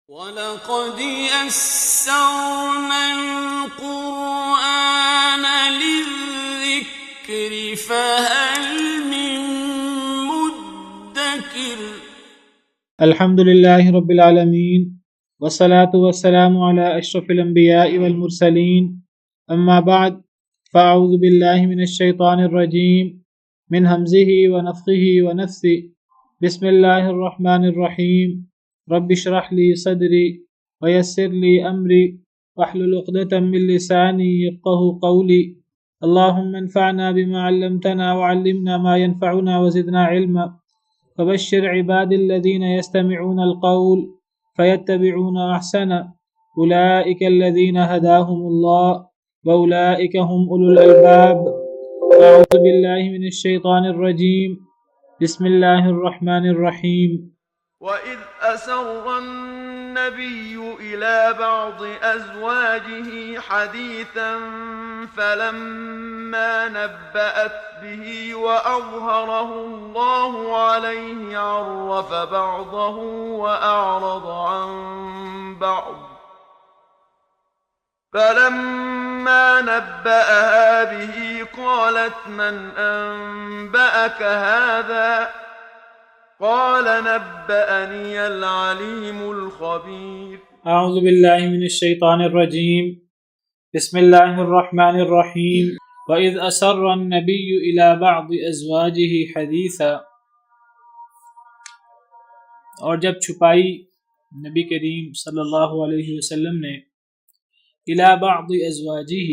وَلَقَدْ يَسَّرْنَا الْقُرْآنَ لِلذِّكْرِ فَهَلْ مِن مُّدَّكِرٍ۔ الحمد للہ رب العالمین والصلاة والسلام علی اشرف الانبیاء والمرسلین اما بعد فاعوذ باللہ من الشیطان الرجیم من حمزہ ونفخہ ونفثہ بسم اللہ الرحمن الرحیم رب اشرح لی صدری ویسر لی امری واحلل عقدۃ من لسانی یفقہوا قولی اللہم انفعنا بما علمتنا وعلمنا ما ينفعنا وزدنا علما فبشر عباد الذين يستمعون القول فيتبعون أحسنه أولئك الذين هداهم الله وأولئك هم أولو الألباب أعوذ بالله من الشيطان الرجيم بسم الله الرحمن الرحيم وَإِذْ أَسَرَّ النَّبِيُّ إِلَى بَعْضِ أَزْوَاجِهِ حَدِيثًا فَلَمَّا نَبَّأَتْ بِهِ وَأَظْهَرَهُ اللَّهُ عَلَيْهِ عَرَّفَ بَعْضَهُ وَأَعْرَضَ عَن بَعْضٍ فَلَمَّا نَبَّأَهَا بِهِ قَالَتْ مَنْ أَنبَأَكَ هَذَا قال نبأني العليم الخبير۔ اعوذ باللہ من الشیطان الرجیم بسم اللہ الرحمن الرحیم وَإِذْ أَسَرَّ النَّبِيُّ إِلَى بَعْضِ أَزْوَاجِهِ حَدِيثًا، اور جب چھپائی نبی کریم صلی اللہ علیہ وسلم نے إِلَى بَعْضِ أَزْوَاجِهِ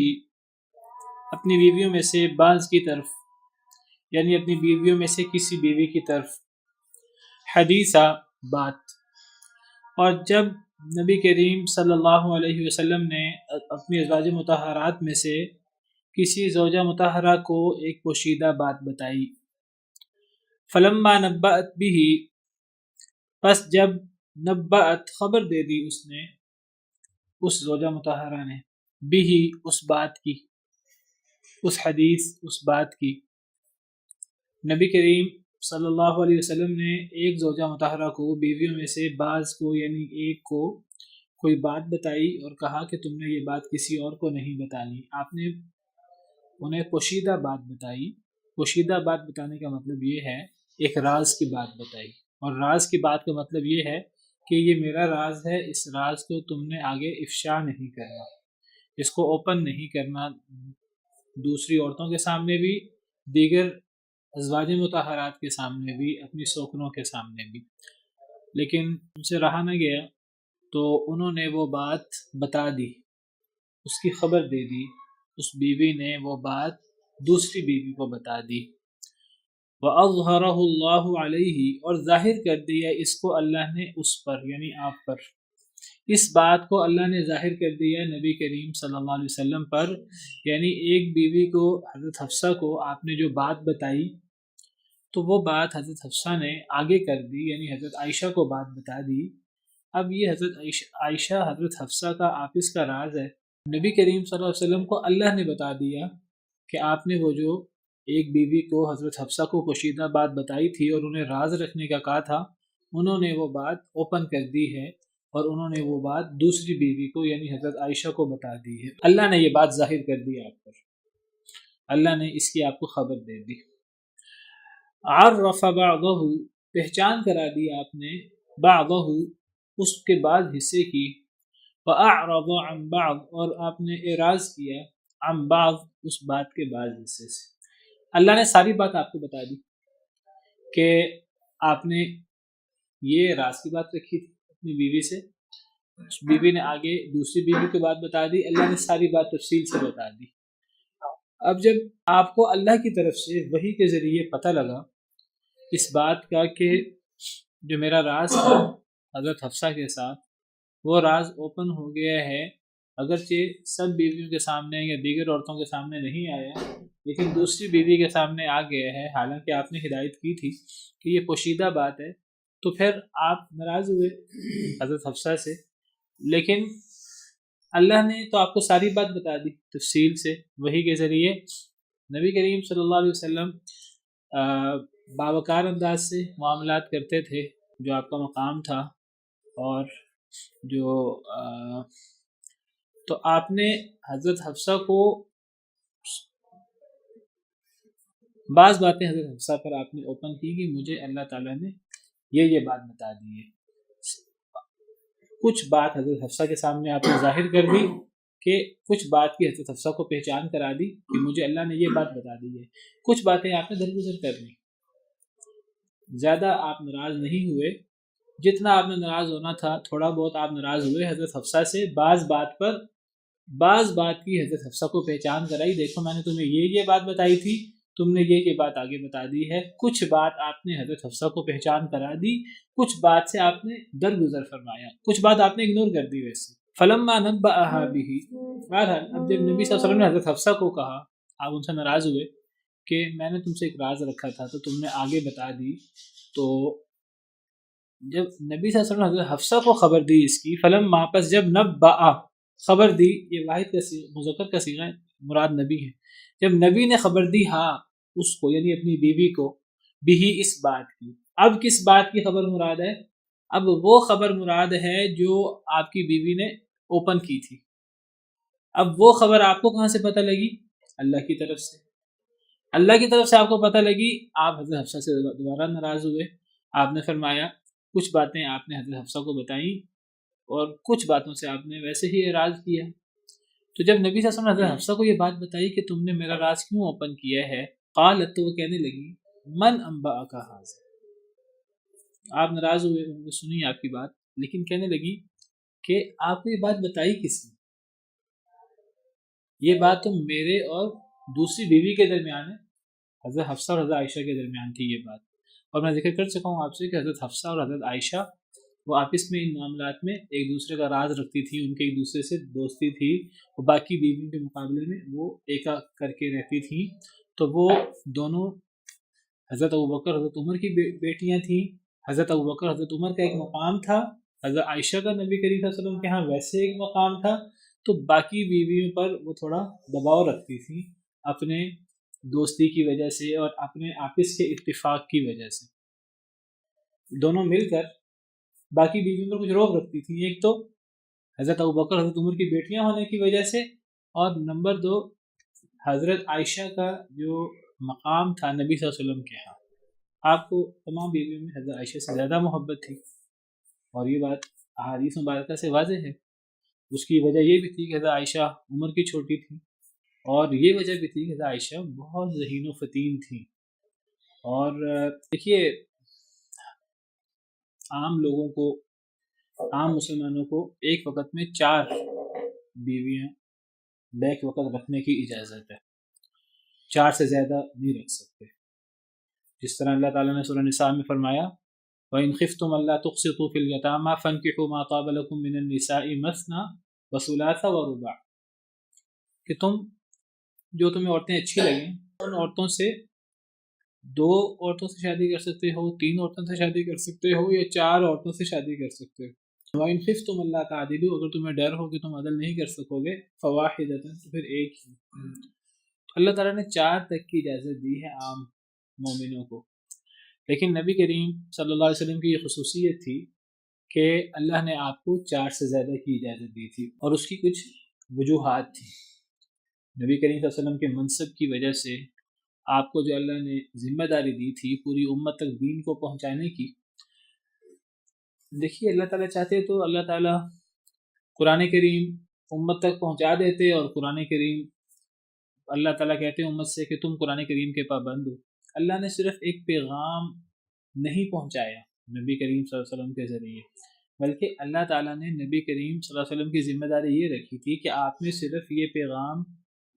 اپنی بیویوں میں سے بعض کی طرف، یعنی اپنی بیویوں میں سے کسی بیوی کی طرف، حدیثہ بات، اور جب نبی کریم صلی اللہ علیہ وسلم نے اپنی ازواج مطہرات میں سے کسی زوجہ مطہرہ کو ایک پوشیدہ بات بتائی، فلما نبأت به، پس جب نبأت خبر دے دی اس نے، اس زوجہ مطہرہ نے، به اس بات کی، اس حدیث، اس بات کی، نبی کریم صلی اللہ علیہ وسلم نے ایک زوجہ مطہرہ کو بیویوں میں سے بعض کو، یعنی ایک کو کوئی بات بتائی اور کہا کہ تم نے یہ بات کسی اور کو نہیں بتانی، آپ نے انہیں پوشیدہ بات بتائی۔ پوشیدہ بات بتانے کا مطلب یہ ہے ایک راز کی بات بتائی، اور راز کی بات کا مطلب یہ ہے کہ یہ میرا راز ہے، اس راز کو تم نے آگے افشا نہیں کرنا، اس کو اوپن نہیں کرنا، دوسری عورتوں کے سامنے بھی، دیگر ازواج مطہرات کے سامنے بھی، اپنی سوکنوں کے سامنے بھی۔ لیکن ان سے رہا نہ گیا تو انہوں نے وہ بات بتا دی، اس کی خبر دے دی، اس بیوی نے وہ بات دوسری بیوی کو بتا دی۔ وَأَظْهَرَهُ اللَّهُ عَلَيْهِ، اور ظاہر کر دیا اس کو اللہ نے اس پر، یعنی آپ پر، اس بات کو اللہ نے ظاہر کر دیا نبی کریم صلی اللہ علیہ وسلم پر، یعنی ایک بیوی کو، حضرت حفصہ کو آپ نے جو بات بتائی تو وہ بات حضرت حفصہ نے آگے کر دی، یعنی حضرت عائشہ کو بات بتا دی۔ اب یہ حضرت عائشہ حضرت حفصہ کا آپس کا راز ہے، نبی کریم صلی اللہ علیہ وسلم کو اللہ نے بتا دیا کہ آپ نے وہ جو ایک بیوی کو، حضرت حفصہ کو پوشیدہ بات بتائی تھی اور انہیں راز رکھنے کا کہا تھا، انہوں نے وہ بات اوپن کر دی ہے اور انہوں نے وہ بات دوسری بیوی کو، یعنی حضرت عائشہ کو بتا دی ہے۔ اللہ نے یہ بات ظاہر کر دی آپ پر، اللہ نے اس کی آپ کو خبر دے دی۔ عرف بعضہ، پہچان کرا دی آپ نے، بعضہ اس کے بعض حصے کی، وَأَعْرَضَ عَن بَعْضٍ، اور آپ نے اعراض کیا، عن بعض اس بات کے بعض حصے سے۔ اللہ نے ساری بات آپ کو بتا دی کہ آپ نے یہ راز کی بات رکھی تھی اپنی بیوی سے، اس بیوی نے آگے دوسری بیوی کو بات بتا دی، اللہ نے ساری بات تفصیل سے بتا دی۔ اب جب آپ کو اللہ کی طرف سے وحی کے ذریعے پتہ لگا اس بات کا کہ جو میرا راز تھا حضرت حفصہ کے ساتھ، وہ راز اوپن ہو گیا ہے، اگرچہ سب بیویوں کے سامنے یا دیگر عورتوں کے سامنے نہیں آیا، لیکن دوسری بیوی کے سامنے آ گیا ہے، حالانکہ آپ نے ہدایت کی تھی کہ یہ پوشیدہ بات ہے، تو پھر آپ ناراض ہوئے حضرت حفصہ سے، لیکن اللہ نے تو آپ کو ساری بات بتا دی تفصیل سے، وحی کے ذریعے۔ نبی کریم صلی اللہ علیہ وسلم باوقار انداز سے معاملات کرتے تھے، جو آپ کا مقام تھا، اور جو تو آپ نے حضرت حفصہ کو بعض باتیں حضرت حفصہ پر آپ نے اوپن کی کہ مجھے اللہ تعالیٰ نے یہ بات بتا دی ہے. کچھ بات حضرت حفصہ کے سامنے آپ نے ظاہر کر دی کہ کچھ بات کی حضرت حفصہ کو پہچان کرا دی کہ مجھے اللہ نے یہ بات بتا دی ہے. کچھ باتیں آپ نے درگزر کر لی. زیادہ آپ ناراض نہیں ہوئے، جتنا آپ نے ناراض ہونا تھا تھوڑا بہت آپ ناراض ہوئے حضرت حفصہ سے. بعض بات کی حضرت حفصہ کو پہچان کرائی، دیکھو میں نے تمہیں یہ بات بتائی تھی، تم نے یہ بات آگے بتا دی ہے. کچھ بات آپ نے حضرت حفصہ کو پہچان کرا دی، کچھ بات سے آپ نے درگزر فرمایا، کچھ بات آپ نے اگنور کر دی. ویسے فلما نبأها به، بہرحال اب جب نبی صلی اللہ علیہ وسلم نے حضرت حفصہ کو کہا، آپ ان سے ناراض ہوئے کہ میں نے تم سے ایک راز رکھا تھا تو تم نے آگے بتا دی. تو جب نبی صلی اللہ علیہ وسلم نے حضرت حفصہ کو خبر دی اس کی، فلما پس جب نبأ خبر دی، یہ واحد کا مذکر کا صیغہ ہے، مراد نبی ہے. جب نبی نے خبر دی ہاں اس کو یعنی اپنی بیوی کو، بھی اس بات کی. اب کس بات کی خبر مراد ہے؟ اب وہ خبر مراد ہے جو آپ کی بیوی نے اوپن کی تھی. اب وہ خبر آپ کو کہاں سے پتہ لگی؟ اللہ کی طرف سے. اللہ کی طرف سے آپ کو پتہ لگی. آپ حضرت حفصہ سے دوبارہ ناراض ہوئے. آپ نے فرمایا کچھ باتیں آپ نے حضرت حفصہ کو بتائیں اور کچھ باتوں سے آپ نے ویسے ہی اعراض کیا. تو جب نبی صلی اللہ علیہ وسلم نے حضرت حفصہ کو یہ بات بتائی کہ تم نے میرا راز کیوں اوپن کیا ہے، قالت تو وہ کہنے لگی من انبأک ھذا. آپ ناراض ہوئے، انہوں نے سنی آپ کی بات، لیکن کہنے لگی کہ آپ کو یہ بات بتائی کس نے؟ یہ بات تو میرے اور دوسری بیوی کے درمیان ہے. حضرت حفصہ اور حضرت عائشہ کے درمیان تھی یہ بات. اور میں ذکر کر چکا ہوں آپ سے کہ حضرت حفصہ اور حضرت عائشہ وہ آپس میں ان معاملات میں ایک دوسرے کا راز رکھتی تھی، ان کے ایک دوسرے سے دوستی تھی. وہ باقی بیویوں کے مقابلے میں وہ ایکا کر کے رہتی تھیں. تو وہ دونوں حضرت ابوبکر حضرت عمر کی بیٹیاں تھیں. حضرت ابوبکر حضرت عمر کا ایک مقام تھا، حضرت عائشہ کا نبی کریم صلی اللہ علیہ وسلم کے ہاں ویسے ایک مقام تھا. تو باقی بیویوں پر وہ تھوڑا دباؤ رکھتی تھیں اپنے دوستی کی وجہ سے اور اپنے آپس کے اتفاق کی وجہ سے. دونوں مل کر باقی بیویوں پر کچھ روک رکھتی تھیں. ایک تو حضرت ابوبکر حضرت عمر کی بیٹیاں ہونے کی وجہ سے، اور نمبر 2 حضرت عائشہ کا جو مقام تھا نبی صلی اللہ علیہ وسلم کے ہاں. آپ کو تمام بیویوں میں حضرت عائشہ سے زیادہ محبت تھی اور یہ بات احادیث مبارکہ سے واضح ہے. اس کی وجہ یہ بھی تھی کہ حضرت عائشہ عمر کی چھوٹی تھی، اور یہ وجہ بھی تھی کہ حضرت عائشہ بہت ذہین و فطین تھی. اور دیکھیے عام لوگوں کو، عام مسلمانوں کو ایک وقت میں 4 بیویاں بیک وقت رکھنے کی اجازت ہے. 4 سے زیادہ نہیں رکھ سکتے. جس طرح اللہ تعالیٰ نے سورہ نساء میں فرمایا وَإِنْ خِفْتُمْ أَلَّا تُقْسِطُوا فِي الْيَتَامَىٰ فَانكِحُوا مَا طَابَ لَكُم مِّنَ النِّسَاءِ مَثْنَىٰ وَثُلَاثَ وَرُبَاعَ، کہ جو تمہیں عورتیں اچھی لگیں ان عورتوں سے 2 عورتوں سے شادی کر سکتے ہو، 3 عورتوں سے شادی کر سکتے ہو، یا 4 عورتوں سے شادی کر سکتے ہو. وَإِنْ خِفْتُمْ أَلَّا تَعْدِلُوا، اگر تمہیں ڈر ہو کہ تم عدل نہیں کر سکو گے، فَوَاحِدَةً، تو پھر ایک ہی. اللہ تعالیٰ نے 4 تک کی اجازت دی ہے عام مومنوں کو. لیکن نبی کریم صلی اللہ علیہ وسلم کی یہ خصوصیت تھی کہ اللہ نے آپ کو 4 سے زیادہ کی اجازت دی تھی، اور اس کی کچھ وجوہات تھیں. نبی کریم صلی اللہ علیہ وسلم کے منصب کی وجہ سے آپ کو جو اللہ نے ذمہ داری دی تھی پوری امت تک دین کو پہنچانے کی. دیکھیے اللہ تعالیٰ چاہتے تو اللہ تعالیٰ قرآن کریم امت تک پہنچا دیتے، اور قرآن کریم اللہ تعالیٰ کہتے ہیں امت سے کہ تم قرآن کریم کے پابند ہو. اللہ نے صرف ایک پیغام نہیں پہنچایا نبی کریم صلی اللہ علیہ وسلم کے ذریعے، بلکہ اللہ تعالیٰ نے نبی کریم صلی اللہ علیہ وسلم کی ذمہ داری یہ رکھی تھی کہ آپ نے صرف یہ پیغام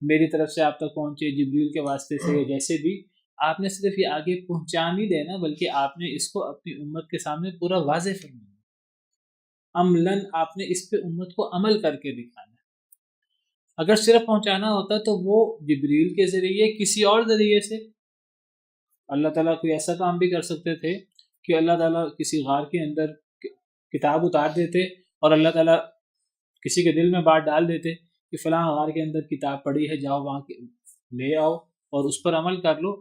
میری طرف سے آپ تک پہنچے، جبریل کے واسطے سے، جیسے بھی آپ نے صرف یہ آگے پہنچا نہیں دینا، بلکہ آپ نے اس کو اپنی امت کے سامنے پورا واضح فرمانا. عملاً آپ نے اس پہ امت کو عمل کر کے دکھانا. اگر صرف پہنچانا ہوتا تو وہ جبریل کے ذریعے کسی اور ذریعے سے اللہ تعالیٰ کوئی ایسا کام بھی کر سکتے تھے کہ اللہ تعالیٰ کسی غار کے اندر کتاب اتار دیتے اور اللہ تعالیٰ کسی کے دل میں بات ڈال دیتے کہ فلاں غار کے اندر کتاب پڑی ہے، جاؤ وہاں لے آؤ اور اس پر عمل کر لو.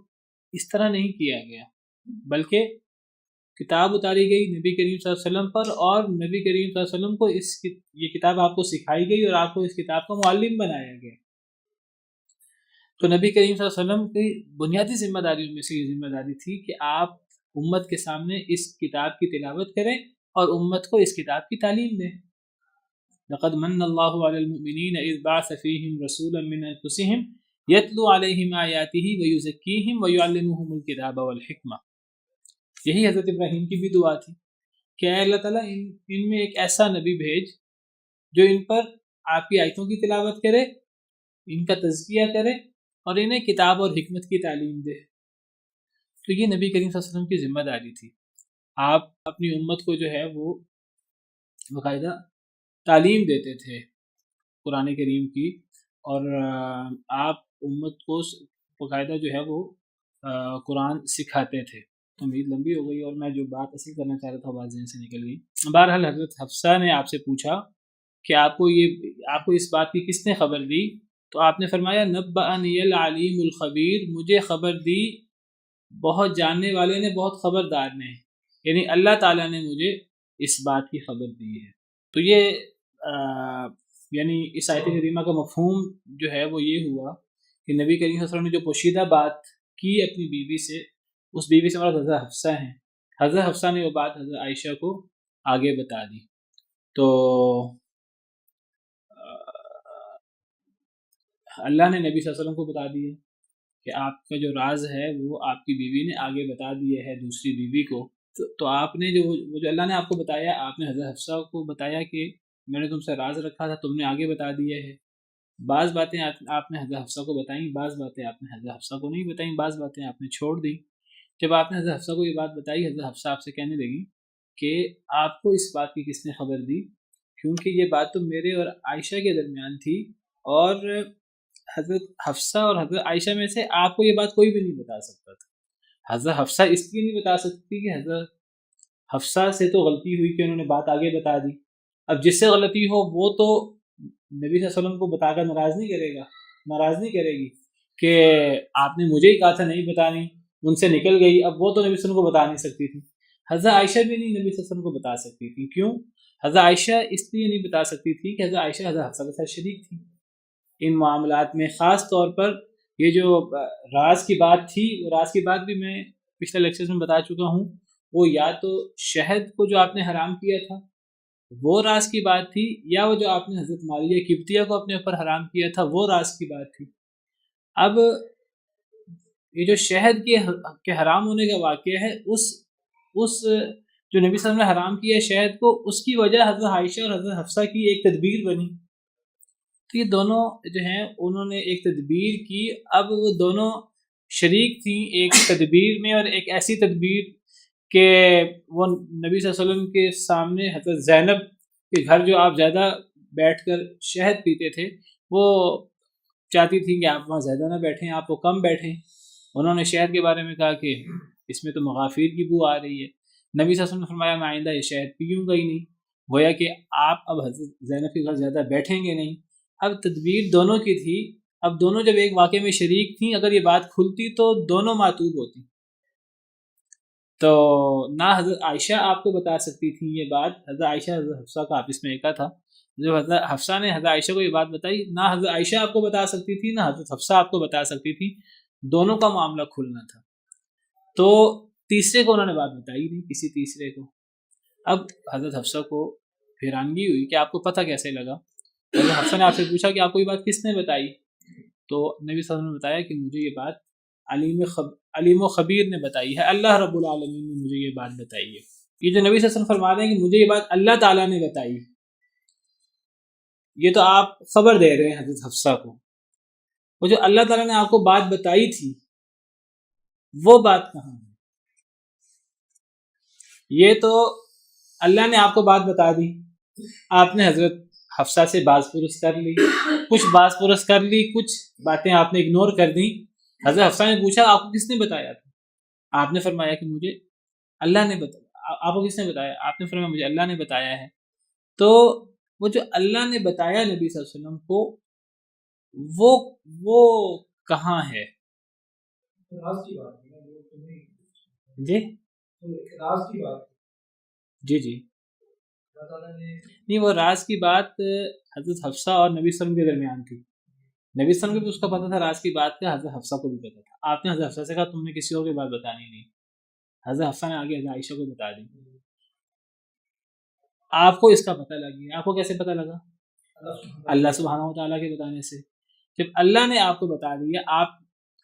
اس طرح نہیں کیا گیا، بلکہ کتاب اتاری گئی نبی کریم صلی اللہ علیہ وسلم پر، اور نبی کریم صلی اللہ علیہ وسلم کو یہ کتاب آپ کو سکھائی گئی اور آپ کو اس کتاب کا معلم بنایا گیا۔ تو نبی کریم صلی اللہ علیہ وسلم کی بنیادی ذمہ داریوں میں سے یہ ذمہ داری تھی کہ آپ امت کے سامنے اس کتاب کی تلاوت کریں اور امت کو اس کتاب کی تعلیم دیں۔ لقد من اللہ علی المؤمنین اذ بعث فیہم رسولا من انفسہم یتلو علیہم آیاتہ ویزکیہم ویعلمہم الکتاب والحکمہ۔ یہی حضرت ابراہیم کی بھی دعا تھی کہ اے اللہ تعالیٰ ان میں ایک ایسا نبی بھیج جو ان پر آپ کی آیتوں کی تلاوت کرے، ان کا تزکیہ کرے اور انہیں کتاب اور حکمت کی تعلیم دے۔ تو یہ نبی کریم صلی اللہ علیہ وسلم کی ذمہ داری تھی۔ آپ اپنی امت کو جو ہے وہ باقاعدہ تعلیم دیتے تھے قرآن کریم کی، اور آپ امت کو باقاعدہ جو ہے وہ قرآن سکھاتے تھے۔ امید لمبی ہو گئی اور میں جو بات اصل کرنا چاہ رہا تھا بات ذہن سے نکل گئی۔ بہرحال حضرت حفصہ نے آپ سے پوچھا کہ آپ کو اس بات کی کس نے خبر دی؟ تو آپ نے فرمایا نبأنی العلیم الخبیر، مجھے خبر دی بہت جاننے والے نے، بہت خبردار نے، یعنی اللہ تعالیٰ نے مجھے اس بات کی خبر دی ہے۔ تو یہ یعنی اس آیت کریمہ کا مفہوم جو ہے وہ یہ ہوا کہ نبی کریم صلی اللہ علیہ وسلم نے جو پوشیدہ بات کی اپنی بیوی سے، اس بیوی سے مراد حضرت حفصہ ہیں، حضرت حفصہ نے وہ بات حضرت عائشہ کو آگے بتا دی۔ تو اللہ نے نبی صلی اللہ علیہ وسلم کو بتا دیا کہ آپ کا جو راز ہے وہ آپ کی بیوی نے آگے بتا دیا ہے دوسری بیوی کو۔ تو آپ نے جو اللہ نے آپ کو بتایا، آپ نے حضرت حفصہ کو بتایا کہ میں نے تم سے راز رکھا تھا، تم نے آگے بتا دیا ہے۔ بعض باتیں آپ نے حضرت حفصہ کو بتائیں، بعض باتیں آپ نے حضرت حفصہ کو نہیں بتائیں، بعض باتیں آپ نے چھوڑ دیں۔ جب آپ نے حضرت حفصہ کو یہ بات بتائی، حضرت حفصہ آپ سے کہنے لگی کہ آپ کو اس بات کی کس نے خبر دی، کیونکہ یہ بات تو میرے اور عائشہ کے درمیان تھی، اور حضرت حفصہ اور حضرت عائشہ میں سے آپ کو یہ بات کوئی بھی نہیں بتا سکتا تھا۔ حضرت حفصہ اس لیے نہیں بتا سکتی کہ حضرت حفصہ سے تو غلطی ہوئی کہ انہوں نے بات آگے بتا دی۔ اب جس سے غلطی ہو وہ تو نبی صلی اللہ علیہ وسلم کو بتا کر ناراض نہیں کرے گی کہ آپ نے مجھے ہی کہا تھا نہیں بتانی، ان سے نکل گئی۔ اب وہ تو نبی صلی اللہ علیہ وسلم کو بتا نہیں سکتی تھی۔ حضرت عائشہ بھی نہیں نبی صلی اللہ علیہ وسلم کو بتا سکتی تھی۔ کیوں؟ حضرت عائشہ اس لیے نہیں بتا سکتی تھی کہ حضرت عائشہ حضرت حفصہ کے ساتھ شریک تھی ان معاملات میں، خاص طور پر یہ جو راز کی بات تھی، وہ راز کی بات بھی میں پچھلے لیکچرز میں بتا چکا ہوں، وہ یا تو شہد کو جو آپ نے حرام کیا تھا وہ راز کی بات تھی، یا وہ جو آپ نے حضرت ماریہ قبطیہ کو اپنے اوپر حرام کیا تھا وہ راز کی بات تھی۔ اب یہ جو شہد کے حرام ہونے کا واقعہ ہے، اس جو نبی صلی اللہ علیہ وسلم نے حرام کیا شہد کو، اس کی وجہ حضرت عائشہ اور حضرت حفصہ کی ایک تدبیر بنی۔ تو یہ دونوں جو ہیں انہوں نے ایک تدبیر کی۔ اب وہ دونوں شریک تھیں ایک تدبیر میں، اور ایک ایسی تدبیر کہ وہ نبی صلی اللہ علیہ وسلم کے سامنے حضرت زینب کے گھر جو آپ زیادہ بیٹھ کر شہد پیتے تھے، وہ چاہتی تھیں کہ آپ وہاں زیادہ نہ بیٹھیں، آپ وہ کم بیٹھیں۔ انہوں نے شہد کے بارے میں کہا کہ اس میں تو مغافیر کی بو آ رہی ہے۔ نبی صلی اللہ علیہ وسلم نے فرمایا میں آئندہ یہ شہد پیوں گا ہی نہیں، گویا کہ آپ اب حضرت زینب کے گھر زیادہ بیٹھیں گے نہیں۔ اب تدبیر دونوں کی تھی، اب دونوں جب ایک واقعے میں شریک تھیں، اگر یہ بات کھلتی تو دونوں معتوب ہوتی۔ تو نہ حضرت عائشہ آپ کو بتا سکتی تھی یہ بات، حضرت عائشہ حضرت حفصہ کا آپس میں ایکا تھا، جو حضرت حفصہ نے حضرت عائشہ کو یہ بات بتائی، نہ حضرت عائشہ آپ کو بتا سکتی تھی، نہ حضرت حفصہ آپ کو بتا سکتی تھی، دونوں کا معاملہ کھلنا تھا۔ تو تیسرے کو انہوں نے بات بتائی نہیں، کسی تیسرے کو۔ اب حضرت حفصہ کو حیرانگی ہوئی کہ آپ کو پتہ کیسے لگا۔ حضرت حفصہ نے آپ سے پوچھا کہ آپ کو یہ بات کس نے بتائی؟ تو نبی صلی اللہ علیہ وسلم نے بتایا کہ مجھے یہ بات علیم و خبیر نے بتائی ہے، اللہ رب العالمین نے مجھے یہ بات بتائی ہے۔ یہ جو نبی صلی اللہ علیہ وسلم فرما رہے ہیں کہ مجھے یہ بات اللہ تعالیٰ نے بتائی، یہ تو آپ خبر دے رہے ہیں حضرت حفصہ کو۔ وہ جو اللہ تعالیٰ نے آپ کو بات بتائی تھی وہ بات کہاں ہے؟ یہ تو اللہ نے آپ کو بات بتا دی، آپ نے حضرت حفصہ سے باز پرس کر لی، کچھ باز پرس کر لی، کچھ باتیں آپ نے اگنور کر دیں۔ حضرت حفصہ نے پوچھا آپ کو کس نے بتایا تھا؟ آپ نے فرمایا کہ مجھے اللہ نے بتایا۔ آپ کو کس نے بتایا؟ آپ نے فرمایا مجھے اللہ نے بتایا ہے۔ تو وہ جو اللہ نے بتایا نبی صلی اللہ علیہ وسلم کو، وہ کہاں ہے؟ جی جی جی نہیں، وہ راز کی بات حضرت حفصہ اور نبی صلی اللہ علیہ وسلم کے درمیان تھی. نبی صلی اللہ علیہ وسلم کو بھی اس کا پتہ تھا راز کی بات کا، حضرت حفصہ کو بھی پتہ تھا. آپ نے حضرت حفصہ سے کہا تم نے کسی اور کی بات بتانی نہیں، حضرت حفصہ نے آگے حضرت عائشہ کو بتا دی. آپ کو اس کا پتہ لگ گیا. آپ کو کیسے پتہ لگا؟ اللہ سبحانہ و تعالیٰ کے بتانے سے. جب اللہ نے آپ کو بتا دیا، آپ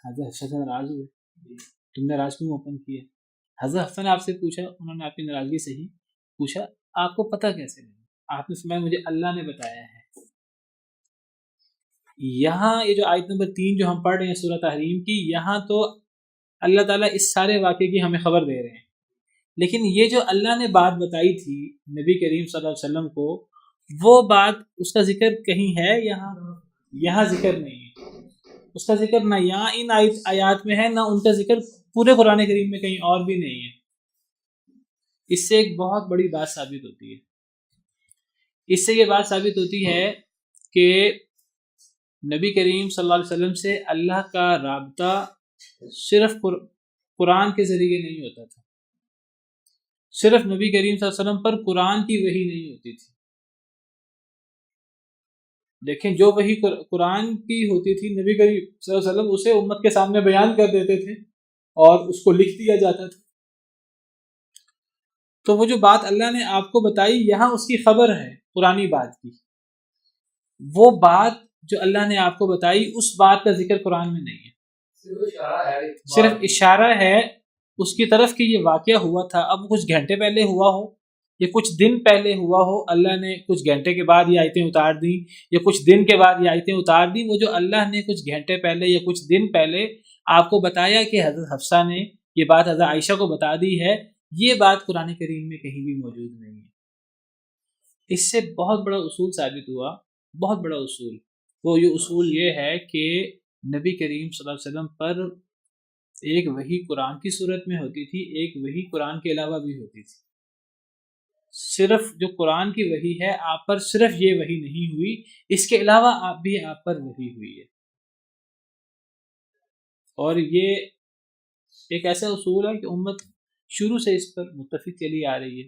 حضرت حفصہ سے ناراض ہوئے، تم نے راز کیوں اوپن کیا؟ حضرت حفصہ نے آپ سے پوچھا، انہوں نے آپ کی ناراضگی صحیح پوچھا، آپ کو پتہ کیسے لگا؟ آپ نے فرمایا مجھے اللہ نے بتایا ہے. یہاں یہ جو آیت نمبر 3 جو ہم پڑھ رہے ہیں سورہ تحریم کی، یہاں تو اللہ تعالیٰ اس سارے واقعے کی ہمیں خبر دے رہے ہیں، لیکن یہ جو اللہ نے بات بتائی تھی نبی کریم صلی اللہ علیہ وسلم کو، وہ بات اس کا ذکر کہیں ہے؟ یہاں ذکر نہیں ہے. اس کا ذکر نہ یہاں ان آیات میں ہے، نہ ان کا ذکر پورے قرآن کریم میں کہیں اور بھی نہیں ہے. اس سے ایک بہت بڑی بات ثابت ہوتی ہے. اس سے یہ بات ثابت ہوتی ہے کہ نبی کریم صلی اللہ علیہ وسلم سے اللہ کا رابطہ صرف قرآن کے ذریعے نہیں ہوتا تھا، صرف نبی کریم صلی اللہ علیہ وسلم پر قرآن کی وحی نہیں ہوتی تھی. دیکھیں، جو وحی قرآن کی ہوتی تھی، نبی کریم صلی اللہ علیہ وسلم اسے امت کے سامنے بیان کر دیتے تھے اور اس کو لکھ دیا جاتا تھا. تو وہ جو بات اللہ نے آپ کو بتائی، یہاں اس کی خبر ہے پرانی بات کی. وہ بات جو اللہ نے آپ کو بتائی، اس بات کا ذکر قرآن میں نہیں ہے، صرف اشارہ ہے اس کی طرف کہ یہ واقعہ ہوا تھا. اب کچھ گھنٹے پہلے ہوا ہو یا کچھ دن پہلے ہوا ہو، اللہ نے کچھ گھنٹے کے بعد یہ آیتیں اتار دیں، یا کچھ دن کے بعد یہ آیتیں اتار دیں. وہ جو اللہ نے کچھ گھنٹے پہلے یا کچھ دن پہلے آپ کو بتایا کہ حضرت حفصہ نے یہ بات حضرت عائشہ کو بتا دی ہے، یہ بات قرآن کریم میں کہیں بھی موجود نہیں ہے. اس سے بہت بڑا اصول ثابت ہوا، بہت بڑا اصول. وہ یہ اصول یہ ہے کہ نبی کریم صلی اللہ علیہ وسلم پر ایک وحی قرآن کی صورت میں ہوتی تھی، ایک وحی قرآن کے علاوہ بھی ہوتی تھی. صرف جو قرآن کی وحی ہے آپ پر، صرف یہ وحی نہیں ہوئی، اس کے علاوہ آپ پر وحی ہوئی ہے. اور یہ ایک ایسا اصول ہے کہ امت شروع سے اس پر متفق چلی آ رہی ہے.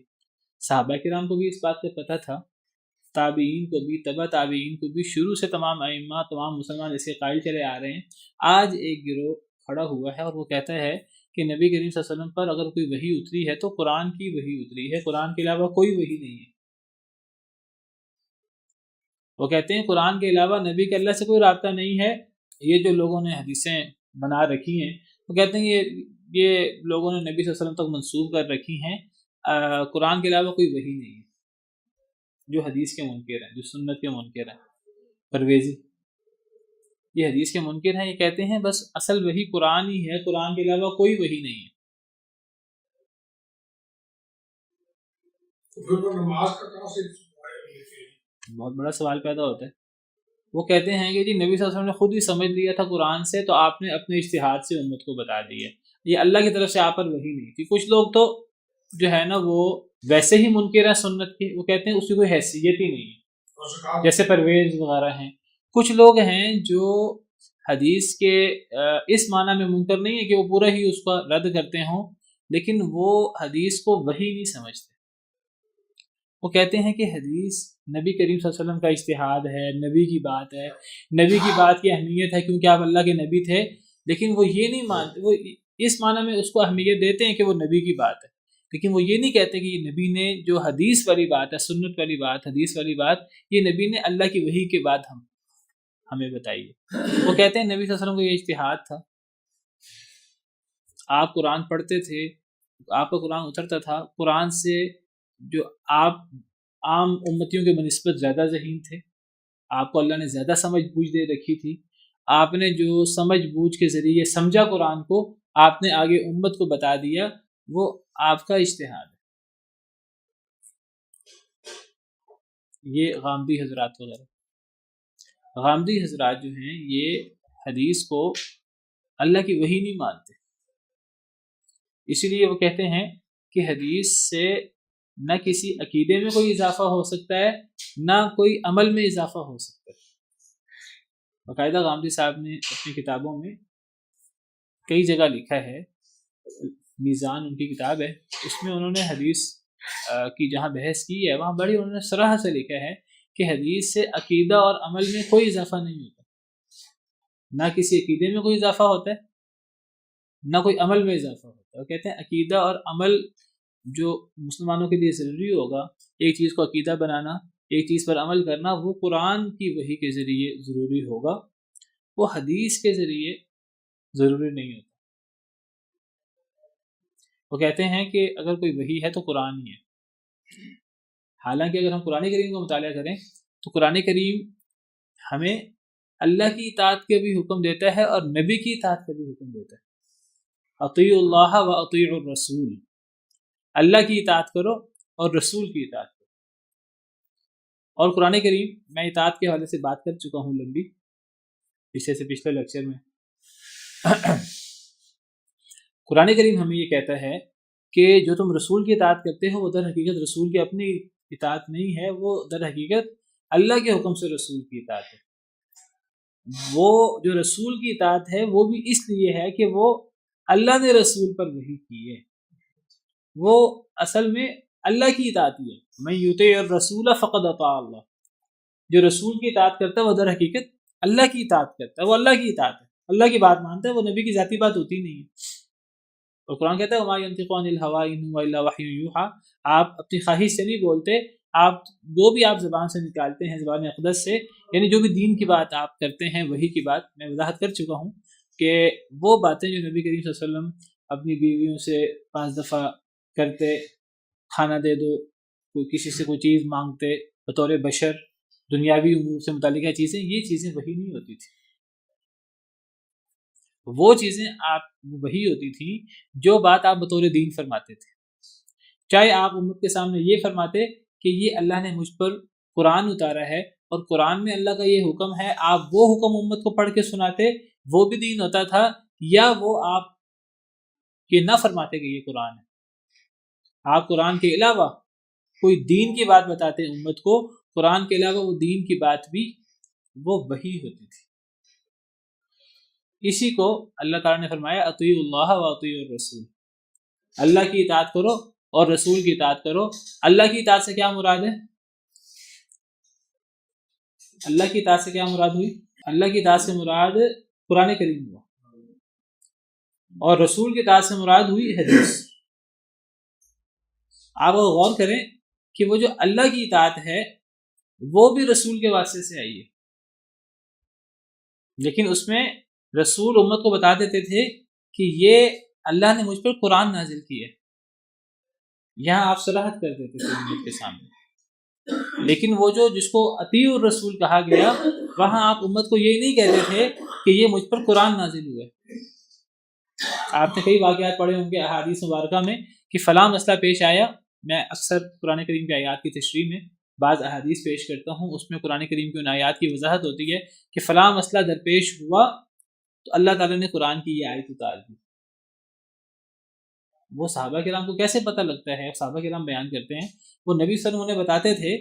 صحابہ کرام کو بھی اس بات کا پتہ تھا، تابعین کو بھی، تبع تابعین کو بھی، شروع سے تمام ائمہ، تمام مسلمان اس کے قائل چلے آ رہے ہیں. آج ایک گروہ کھڑا ہوا ہے اور وہ کہتا ہے کہ نبی کریم صلی اللہ علیہ وسلم پر اگر کوئی وحی اتری ہے تو قرآن کی وحی اتری ہے، قرآن کے علاوہ کوئی وحی نہیں ہے. وہ کہتے ہیں قرآن کے علاوہ نبی کے اللہ سے کوئی رابطہ نہیں ہے. یہ جو لوگوں نے حدیثیں بنا رکھی ہیں، وہ کہتے ہیں یہ لوگوں نے نبی صلی اللہ علیہ وسلم تک منسوب کر رکھی ہیں، قرآن کے علاوہ کوئی وحی نہیں ہے. جو حدیث کے منکر ہیں، جو سنت کے منکر ہیں، پرویزی یہ حدیث کے منکر ہیں، یہ کہتے ہیں بس اصل وحی قرآن ہی ہے، قرآن کے علاوہ کوئی وحی نہیں ہے. بہت بڑا سوال پیدا ہوتا ہے. وہ کہتے ہیں کہ جی نبی صلی اللہ علیہ وسلم نے خود ہی سمجھ لیا تھا قرآن سے، تو آپ نے اپنے اجتہاد سے امت کو بتا دیا، یہ اللہ کی طرف سے آپ پر وحی نہیں تھی. کچھ لوگ تو جو ہے نا وہ ویسے ہی منکر ہیں سنت کے، وہ کہتے ہیں اس کی کوئی حیثیت ہی نہیں ہے، جیسے پرویز وغیرہ ہیں. کچھ لوگ ہیں جو حدیث کے اس معنی میں منکر نہیں ہے کہ وہ پورا ہی اس کو رد کرتے ہوں، لیکن وہ حدیث کو وحی نہیں سمجھتے. وہ کہتے ہیں کہ حدیث نبی کریم صلی اللہ علیہ وسلم کا اجتہاد ہے، نبی کی بات ہے، نبی کی بات کی اہمیت ہے کیونکہ آپ اللہ کے نبی تھے، لیکن وہ یہ نہیں مانتے، وہ اس معنی میں اس کو اہمیت دیتے ہیں کہ وہ نبی کی بات ہے، لیکن وہ یہ نہیں کہتے کہ یہ نبی نے جو حدیث والی بات ہے، سنت والی بات، حدیث والی بات، یہ نبی نے اللہ کی وحی کے بعد ہمیں بتائی ہے. وہ کہتے ہیں نبی صلی اللہ علیہ وسلم کو یہ اجتہاد تھا، آپ قرآن پڑھتے تھے، آپ کا قرآن اترتا تھا، قرآن سے جو آپ عام امتیوں کے بنسبت زیادہ ذہین تھے، آپ کو اللہ نے زیادہ سمجھ بوجھ دے رکھی تھی، آپ نے جو سمجھ بوجھ کے ذریعے سمجھا قرآن کو، آپ نے آگے امت کو بتا دیا، وہ آپ کا اجتہاد ہے. یہ غامدی حضرات وغیرہ، غامدی حضرات جو ہیں یہ حدیث کو اللہ کی وحی نہیں مانتے، اسی لیے وہ کہتے ہیں کہ حدیث سے نہ کسی عقیدے میں کوئی اضافہ ہو سکتا ہے، نہ کوئی عمل میں اضافہ ہو سکتا ہے. باقاعدہ غامدی صاحب نے اپنی کتابوں میں کئی جگہ لکھا ہے، میزان ان کی کتاب ہے، اس میں انہوں نے حدیث کی جہاں بحث کی ہے وہاں بڑی انہوں نے صراحت سے لکھا ہے کہ حدیث سے عقیدہ اور عمل میں کوئی اضافہ نہیں ہوتا، نہ کسی عقیدے میں کوئی اضافہ ہوتا ہے نہ کوئی عمل میں اضافہ ہوتا ہے۔ وہ کہتے ہیں عقیدہ اور عمل جو مسلمانوں کے لیے ضروری ہوگا، ایک چیز کو عقیدہ بنانا، ایک چیز پر عمل کرنا، وہ قرآن کی وحی کے ذریعے ضروری ہوگا، وہ حدیث کے ذریعے ضروری نہیں ہوتا۔ وہ کہتے ہیں کہ اگر کوئی وحی ہے تو قرآن ہی ہے، حالانکہ اگر ہم قرآن کریم کا مطالعہ کریں تو قرآن کریم ہمیں اللہ کی اطاعت کا بھی حکم دیتا ہے اور نبی کی اطاعت کا بھی حکم دیتا ہے۔ اطیعوا اللہ و اطیعوا الرسول، اللہ کی اطاعت کرو اور رسول کی اطاعت کرو۔ اور قرآن کریم، میں اطاعت کے حوالے سے بات کر چکا ہوں لمبی پچھلے لیکچر میں۔ قرآن کریم ہمیں یہ کہتا ہے کہ جو تم رسول کی اطاعت کرتے ہو وہ در حقیقت رسول کی اپنی اطاعت نہیں ہے، وہ در حقیقت اللہ کے حکم سے رسول کی اطاعت ہے۔ وہ جو رسول کی اطاعت ہے وہ بھی اس لیے ہے کہ وہ اللہ نے رسول پر وحی کی ہے، وہ اصل میں اللہ کی اطاعت ہی ہے۔ من یطیع الرسول فقد اطاع اللہ، جو رسول کی اطاعت کرتا ہے وہ در حقیقت اللہ کی اطاعت کرتا ہے، وہ اللہ کی اطاعت ہے، اللہ کی بات مانتا ہے، وہ نبی کی ذاتی بات ہوتی نہیں ہے۔ اور قرآن کہتا ہے وما ينطق عن الهوى ان هو الا وحی یوحى، آپ اپنی خواہش سے نہیں بولتے، آپ جو بھی آپ زبان سے نکالتے ہیں زبان اقدس سے، یعنی جو بھی دین کی بات آپ کرتے ہیں وحی کی بات، میں وضاحت کر چکا ہوں کہ وہ باتیں جو نبی کریم صلی اللہ علیہ وسلم اپنی بیویوں سے 5 دفعہ کرتے، کھانا دے دو، کوئی کسی سے کوئی چیز مانگتے بطور بشر، دنیاوی امور سے متعلقہ چیزیں، یہ چیزیں وحی نہیں ہوتی تھی۔ وہ چیزیں آپ وحی ہوتی تھی جو بات آپ بطور دین فرماتے تھے، چاہے آپ امت کے سامنے یہ فرماتے کہ یہ اللہ نے مجھ پر قرآن اتارا ہے اور قرآن میں اللہ کا یہ حکم ہے، آپ وہ حکم امت کو پڑھ کے سناتے، وہ بھی دین ہوتا تھا، یا وہ آپ یہ نہ فرماتے کہ یہ قرآن ہے، آپ قرآن کے علاوہ کوئی دین کی بات بتاتے امت کو، قرآن کے علاوہ وہ دین کی بات بھی وہ وحی ہوتی تھی۔ اسی کو اللہ تعالیٰ نے فرمایا اطیعوا اللہ و اطیعوا الرسول، اللہ کی اطاعت کرو اور رسول کی اطاعت کرو۔ اللہ کی اطاعت سے کیا مراد ہے؟ اللہ کی اطاعت سے کیا مراد ہوئی؟ اللہ کی اطاعت سے مراد قرآن کریم ہوا، اور رسول کی اطاعت سے مراد ہوئی حدیث۔ آپ غور کریں کہ وہ جو اللہ کی اطاعت ہے وہ بھی رسول کے واسطے سے آئی ہے، لیکن اس میں رسول امت کو بتا دیتے تھے کہ یہ اللہ نے مجھ پر قرآن نازل کی ہے، یہاں آپ صراحت کر دیتے تھے امت کے سامنے۔ لیکن وہ جو جس کو اطیعوا الرسول کہا گیا، وہاں آپ امت کو یہ نہیں کہتے تھے کہ یہ مجھ پر قرآن نازل ہوا ہے۔ آپ نے کئی واقعات پڑھے ہوں گے احادیث مبارکہ میں کہ فلاں مسئلہ پیش آیا، میں اکثر قرآن کریم کی آیات کی تشریح میں بعض احادیث پیش کرتا ہوں، اس میں قرآن کریم کی ان آیات کی وضاحت ہوتی ہے کہ فلاں مسئلہ درپیش ہوا تو اللہ تعالیٰ نے قرآن کی یہ آیت اتار دی۔ وہ صحابہ کرام کو کیسے پتہ لگتا ہے؟ صحابہ کرام بیان کرتے ہیں وہ نبی صلی اللہ علیہ وسلم انہیں بتاتے تھے،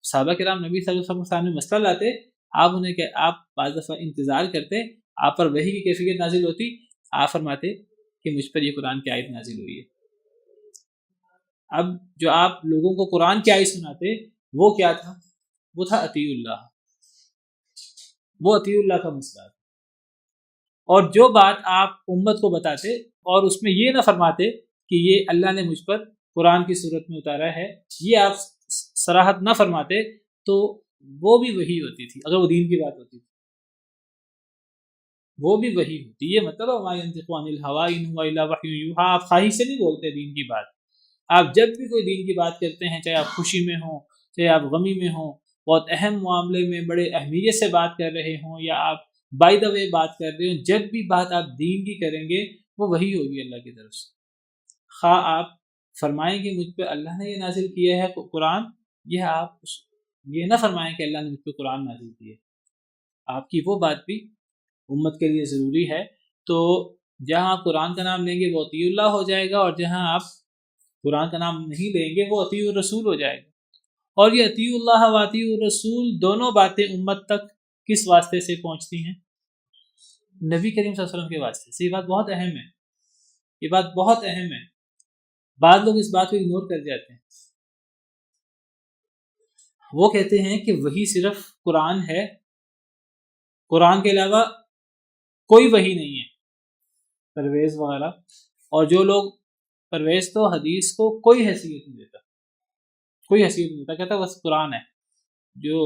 صحابہ کرام نبی صلی اللہ علیہ وسلم کے سامنے مسئلہ لاتے، آپ انہیں کہ آپ بعض دفعہ انتظار کرتے، آپ پر وحی کی کیفیت نازل ہوتی، آپ فرماتے کہ مجھ پر یہ قرآن کی آیت نازل ہوئی ہے۔ اب جو آپ لوگوں کو قرآن کی آیت سناتے وہ کیا تھا؟ وہ تھا اطیعوا اللہ، وہ اطیعوا اللہ کا مسئلہ تھا۔ اور جو بات آپ امت کو بتاتے اور اس میں یہ نہ فرماتے کہ یہ اللہ نے مجھ پر قرآن کی صورت میں اتارا ہے، یہ آپ صراحت نہ فرماتے تو وہ بھی وحی ہوتی تھی۔ اگر وہ دین کی بات ہوتی تھی وہ بھی وحی ہوتی ہے۔ مطلب وما ينطق عن الهوى ان هو الا وحی یوحى، آپ خواہش سے نہیں بولتے دین کی بات۔ آپ جب بھی کوئی دین کی بات کرتے ہیں، چاہے آپ خوشی میں ہوں چاہے آپ غمی میں ہوں، بہت اہم معاملے میں بڑے اہمیت سے بات کر رہے ہوں یا آپ بائی دا وے بات کر رہے ہوں، جب بھی بات آپ دین کی کریں گے وہ وحی ہوگی اللہ کی طرف سے۔ خواہ آپ فرمائیں کہ مجھ پہ اللہ نے یہ نازل کیا ہے قرآن، یہ آپ یہ نہ فرمائیں کہ اللہ نے مجھ پہ قرآن نازل کیا ہے، آپ کی وہ بات بھی امت کے لیے ضروری ہے۔ تو جہاں آپ قرآن کا نام لیں گے وہ اطیعوا اللہ ہو جائے گا، اور جہاں آپ قرآن کا نام نہیں لیں گے وہ اطیعوا الرسول ہو جائے گا۔ اور یہ اطیعوا اللہ و اطیعوا الرسول دونوں باتیں امت تک کس واسطے سے پہنچتی ہیں؟ نبی کریم صلی اللہ علیہ وسلم کے واسطے سے۔ یہ بات بہت اہم ہے یہ بات بہت اہم ہے، بعض لوگ اس بات کو اگنور کر جاتے ہیں. وہ کہتے ہیں کہ وہی صرف قرآن ہے، قرآن کے علاوہ کوئی وحی نہیں ہے، پرویز وغیرہ. اور جو لوگ پرویز تو حدیث کو کوئی حیثیت نہیں دیتا، کوئی حیثیت نہیں دیتا، کہتا بس قرآن ہے. جو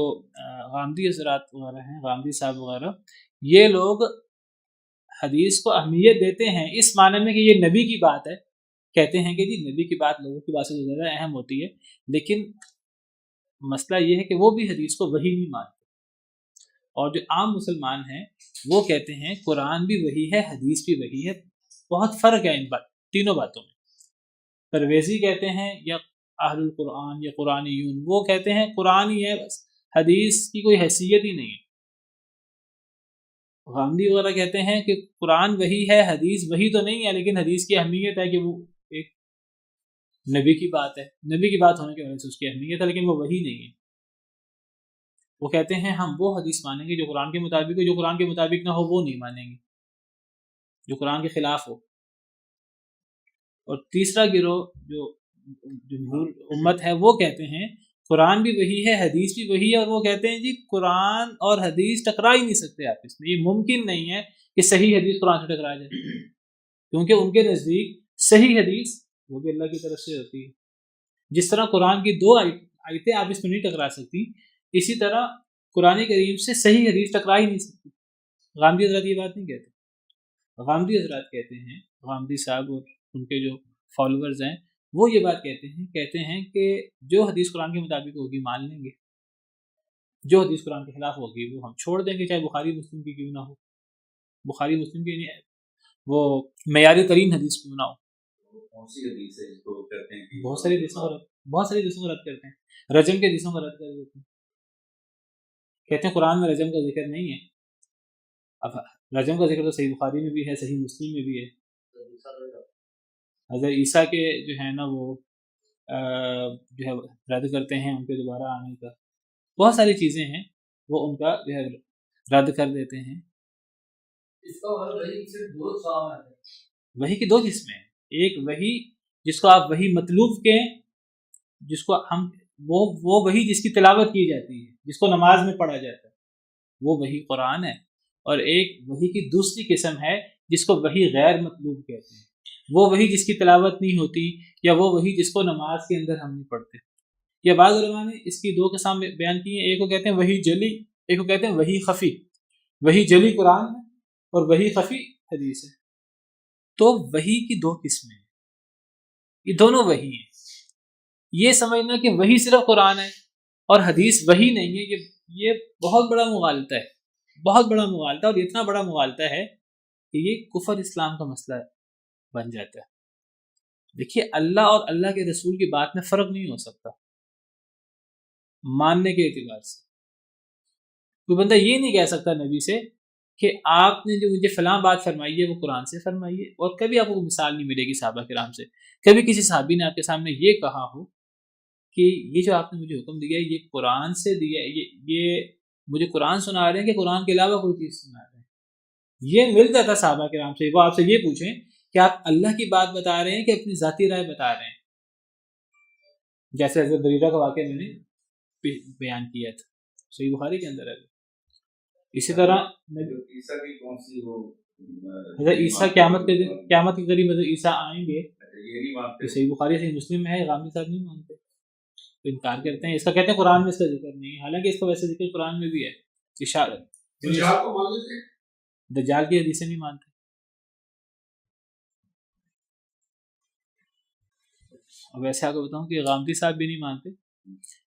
غامدی حضرات وغیرہ ہیں، غامدی صاحب وغیرہ، یہ لوگ حدیث کو اہمیت دیتے ہیں اس معنی میں کہ یہ نبی کی بات ہے، کہتے ہیں کہ جی نبی کی بات لوگوں کی بات سے زیادہ اہم ہوتی ہے. لیکن مسئلہ یہ ہے کہ وہ بھی حدیث کو وحی نہیں مانتے. اور جو عام مسلمان ہیں وہ کہتے ہیں قرآن بھی وحی ہے، حدیث بھی وحی ہے. بہت فرق ہے ان تینوں باتوں میں. پرویزی کہتے ہیں یا اہل القرآن یا قرآنیون، وہ کہتے ہیں قرآن ہی ہے بس، حدیث کی کوئی حیثیت ہی نہیں ہے. غامدی وغیرہ کہتے ہیں کہ قرآن وحی ہے، حدیث وحی تو نہیں ہے، لیکن حدیث کی اہمیت ہے کہ وہ ایک نبی کی بات ہے، نبی کی بات ہونے کی وجہ سے اس کی اہمیت ہے، لیکن وہ وحی نہیں ہے. وہ کہتے ہیں ہم وہ حدیث مانیں گے جو قرآن کے مطابق ہو، جو قرآن کے مطابق نہ ہو وہ نہیں مانیں گے، جو قرآن کے خلاف ہو. اور تیسرا گروہ جو جمہور امت ہے وہ کہتے ہیں قرآن بھی وہی ہے، حدیث بھی وہی ہے، اور وہ کہتے ہیں جی قرآن اور حدیث ٹکرا ہی نہیں سکتے آپس میں. یہ ممکن نہیں ہے کہ صحیح حدیث قرآن سے ٹکرا جائے، کیونکہ ان کے نزدیک صحیح حدیث وہ بھی اللہ کی طرف سے ہوتی ہے. جس طرح قرآن کی دو آیتیں آپس میں نہیں ٹکرا سکتی، اسی طرح قرآن کریم سے صحیح حدیث ٹکرا ہی نہیں سکتی. غامدی حضرات یہ بات نہیں کہتے. غامدی حضرات کہتے ہیں، غامدی صاحب اور ان کے جو فالوورز ہیں وہ یہ بات کہتے ہیں کہ جو حدیث قرآن کے مطابق ہوگی مان لیں گے، جو حدیث قرآن کے خلاف ہوگی وہ ہم چھوڑ دیں گے، چاہے بخاری مسلم کی کیوں نہ ہو. بخاری مسلم کی نہیں، وہ معیاری ترین حدیث کیوں نہ ہو. بہت ساری حدیثوں کو رد کرتے ہیں. رجم کے حدیثوں کو رد کر دیتے ہیں، کہتے ہیں قرآن میں رجم کا ذکر نہیں ہے. اب رجم کا ذکر تو صحیح بخاری میں بھی ہے، صحیح مسلم میں بھی ہے. حضرت عیسیٰ کے جو ہے نا وہ جو ہے رد کرتے ہیں ان کے دوبارہ آنے کا. بہت ساری چیزیں ہیں وہ ان کا جو ہے رد کر دیتے ہیں. وحی کی دو قسمیں ہیں. ایک وحی جس کو آپ وحی مطلوب کہیں، جس کو ہم وہ وحی جس کی تلاوت کی جاتی ہے، جس کو نماز میں پڑھا جاتا ہے، وہ وحی قرآن ہے. اور ایک وحی کی دوسری قسم ہے جس کو وحی غیر مطلوب کہتے ہیں، وہ وحی جس کی تلاوت نہیں ہوتی، یا وہ وحی جس کو نماز کے اندر ہم نہیں پڑھتے. یا بعض علماء نے اس کی دو قسم بیان کی ہیں. ایک کو کہتے ہیں وحی جلی، ایک کو کہتے ہیں وحی خفی. وحی جلی قرآن ہے اور وحی خفی حدیث ہے. تو وحی کی دو قسمیں ہیں، یہ دونوں وحی ہیں. یہ سمجھنا کہ وحی صرف قرآن ہے اور حدیث وحی نہیں ہے، یہ بہت بڑا مغالطہ ہے، بہت بڑا مغالطہ. اور اتنا بڑا مغالطہ ہے کہ یہ کفر اسلام کا مسئلہ بن جاتا ہے. دیکھیے اللہ اور اللہ کے رسول کی بات میں فرق نہیں ہو سکتا ماننے کے اعتبار سے. کوئی بندہ یہ نہیں کہہ سکتا نبی سے کہ آپ نے جو مجھے فلاں بات فرمائی ہے وہ قرآن سے فرمائی ہے. اور کبھی آپ کو مثال نہیں ملے گی صحابہ کرام سے، کبھی کسی صحابی نے آپ کے سامنے یہ کہا ہو کہ یہ جو آپ نے مجھے حکم دیا ہے یہ قرآن سے دیا ہے، یہ مجھے قرآن سنا رہے ہیں کہ قرآن کے علاوہ کوئی چیز سنا رہے ہیں. یہ مل جاتا صحابہ کرام سے. وہ آپ سے یہ پوچھیں کہ آپ اللہ کی بات بتا رہے ہیں کہ اپنی ذاتی رائے بتا رہے ہیں، جیسے حضرت بریرہ کا واقعہ میں نے بیان کیا تھا، صحیح بخاری کے اندر ہے. اسی طرح حضرت عیسیٰ قیامت کے قریب حضرت عیسیٰ آئیں گے، صحیح بخاری صحیح مسلم میں ہے. غامدی صاحب نہیں مانتے، انکار کرتے ہیں اس کا، کہتے ہیں قرآن میں اس کا ذکر نہیں ہے، حالانکہ اس کا ویسے ذکر قرآن میں بھی ہے. اشارت دجال کی حدیثیں نہیں مانتے. اور ویسے آپ کو بتاؤں کہ غامدی صاحب بھی نہیں مانتے.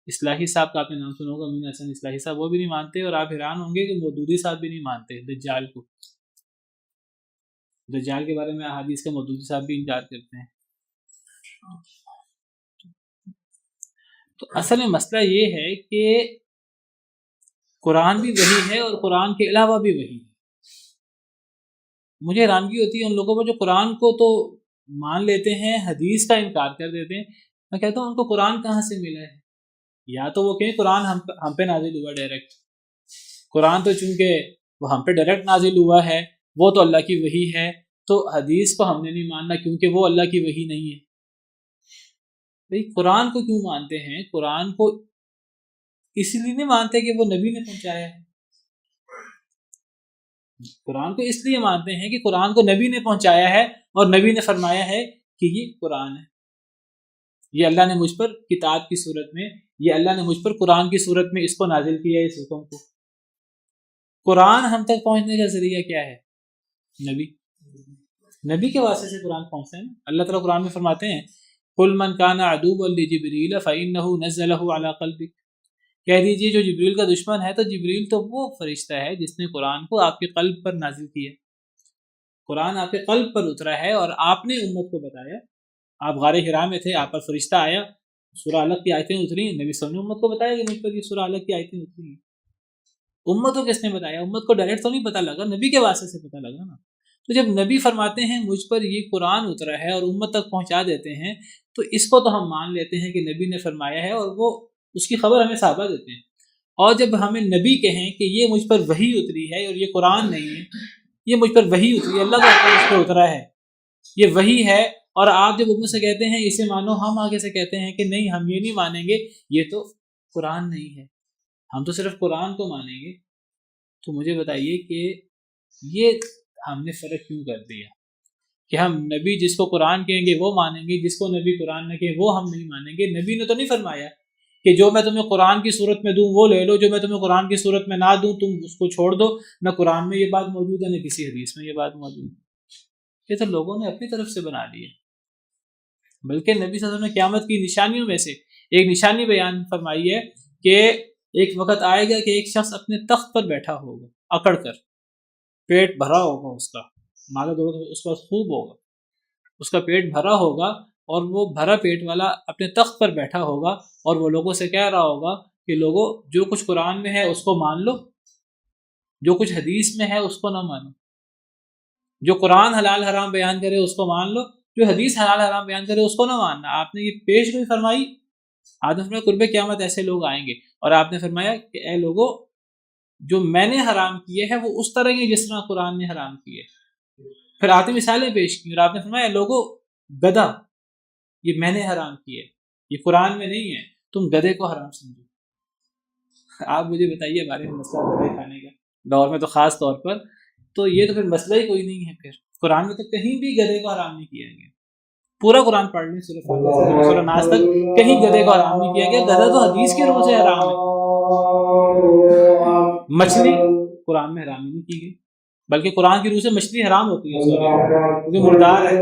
اصلاحی صاحب کا آپ نے نام سنا ہوگا، امین حسن اصلاحی صاحب، وہ بھی نہیں مانتے. اور آپ حیران ہوں گے کہ مودودی صاحب بھی نہیں مانتے دجال کو. دجال کے بارے میں احادیث کا مودودی صاحب بھی انکار کرتے ہیں. تو اصل میں مسئلہ یہ ہے کہ قرآن بھی وحی ہے اور قرآن کے علاوہ بھی وحی ہے. مجھے حیرانگی ہوتی ہے ان لوگوں پر جو قرآن کو تو مان لیتے ہیں، حدیث کا انکار کر دیتے ہیں. میں کہتا ہوں ان کو قرآن کہاں سے ملا ہے؟ یا تو وہ کہیں قرآن ہم پہ نازل ہوا ڈائریکٹ. قرآن تو چونکہ وہ ہم پہ ڈائریکٹ نازل ہوا ہے، وہ تو اللہ کی وحی ہے، تو حدیث کو ہم نے نہیں ماننا کیونکہ وہ اللہ کی وحی نہیں ہے. بھئی قرآن کو کیوں مانتے ہیں؟ قرآن کو اس لیے نہیں مانتے کہ وہ نبی نے پہنچایا ہے. قرآن کو اس لیے مانتے ہیں کہ قرآن کو نبی نے پہنچایا ہے اور نبی نے فرمایا ہے کہ یہ قرآن ہے. یہ اللہ نے مجھ پر کتاب کی صورت میں، یہ اللہ نے مجھ پر قرآن کی صورت میں اس کو نازل کیا ہے، اس حکم کو. قرآن ہم تک پہنچنے کا ذریعہ کیا ہے؟ نبی کے واسطے سے قرآن پہنچتا ہے نا. اللہ تعالیٰ قرآن میں فرماتے ہیں قُلْ مَنْ كَانَ عَدُوًّا لِجِبْرِيلَ فَإِنَّهُ نَزَّلَهُ عَلَى قَلْبِكَ. کہہ دیجیے جو جبریل کا دشمن ہے تو جبریل تو وہ فرشتہ ہے جس نے قرآن کو آپ کے قلب پر نازل کیا. قرآن آپ کے قلب پر اترا ہے اور آپ نے امت کو بتایا. آپ غار حرا میں تھے، آپ پر فرشتہ آیا، سورہ علق کی آیتیں اتری، نبی صلی اللہ علیہ وسلم نے امت کو بتایا کہ مجھ پر یہ سورہ علق کی آیتیں اتری ہیں. امت کو کس نے بتایا؟ امت کو ڈائریکٹ تو نہیں پتہ لگا، نبی کے واسطے سے پتہ لگا نا. تو جب نبی فرماتے ہیں مجھ پر یہ قرآن اترا ہے اور امت تک پہنچا دیتے ہیں تو اس کو تو ہم مان لیتے ہیں کہ نبی نے فرمایا ہے اور وہ اس کی خبر ہمیں صحابہ دیتے ہیں. اور جب ہمیں نبی کہیں کہ یہ مجھ پر وحی اتری ہے اور یہ قرآن نہیں ہے، یہ مجھ پر وحی اتری ہے، اللہ کا اس پہ اترا ہے، یہ وحی ہے، اور آپ جب امت سے کہتے ہیں اسے مانو، ہم آگے سے کہتے ہیں کہ نہیں ہم یہ نہیں مانیں گے، یہ تو قرآن نہیں ہے، ہم تو صرف قرآن کو مانیں گے. تو مجھے بتائیے کہ یہ ہم نے فرق کیوں کر دیا کہ ہم نبی جس کو قرآن کہیں گے وہ مانیں گے، جس کو نبی قرآن نہ کہیں وہ ہم نہیں مانیں گے. نبی نے تو نہیں فرمایا کہ جو میں تمہیں قرآن کی صورت میں دوں وہ لے لو، جو میں تمہیں قرآن کی صورت میں نہ دوں تم اس کو چھوڑ دو. نہ قرآن میں یہ بات موجود ہے، نہ کسی حدیث میں یہ بات موجود ہے. یہ تو لوگوں نے اپنی طرف سے بنا لی ہے. بلکہ نبی صلی اللہ علیہ وسلم نے قیامت کی نشانیوں میں سے ایک نشانی بیان فرمائی ہے کہ ایک وقت آئے گا کہ ایک شخص اپنے تخت پر بیٹھا ہوگا اکڑ کر، پیٹ بھرا ہوگا، اس کا مال و دولت اس کا خوب ہوگا، اس کا پیٹ بھرا ہوگا، اور وہ بھرا پیٹ والا اپنے تخت پر بیٹھا ہوگا اور وہ لوگوں سے کہہ رہا ہوگا کہ لوگوں جو کچھ قرآن میں ہے اس کو مان لو، جو کچھ حدیث میں ہے اس کو نہ مانو، جو قرآن حلال حرام بیان کرے اس کو مان لو، جو حدیث حلال حرام بیان کرے اس کو نہ ماننا. آپ نے یہ پیش گوئی فرمائی. آپ نے فرمایا قرب قیامت ایسے لوگ آئیں گے، اور آپ نے فرمایا کہ اے لوگوں جو میں نے حرام کیے ہیں وہ اس طرح کے جس طرح قرآن نے حرام کیے. پھر آپ نے مثالیں پیش کی اور آپ نے فرمایا لوگوں گدھا یہ میں نے حرام کیے، یہ قرآن میں نہیں ہے، تم گدھے کو حرام سمجھو. آپ مجھے بتائیے ہمارے مسئلہ گدھے کھانے کا دور میں تو خاص طور پر، تو یہ تو پھر مسئلہ ہی کوئی نہیں ہے. پھر قرآن میں تو کہیں بھی گدھے کو حرام نہیں کیا گیا. پورا قرآن پڑھ لیں سورہ ناس تک، کہیں گدھے کو حرام نہیں کیا گیا. گدھا تو حدیث کے روح سے حرام ہے. مچھلی قرآن میں حرام نہیں کی گئی، بلکہ قرآن کی روح سے مچھلی حرام ہوتی ہے کیونکہ مردار ہے.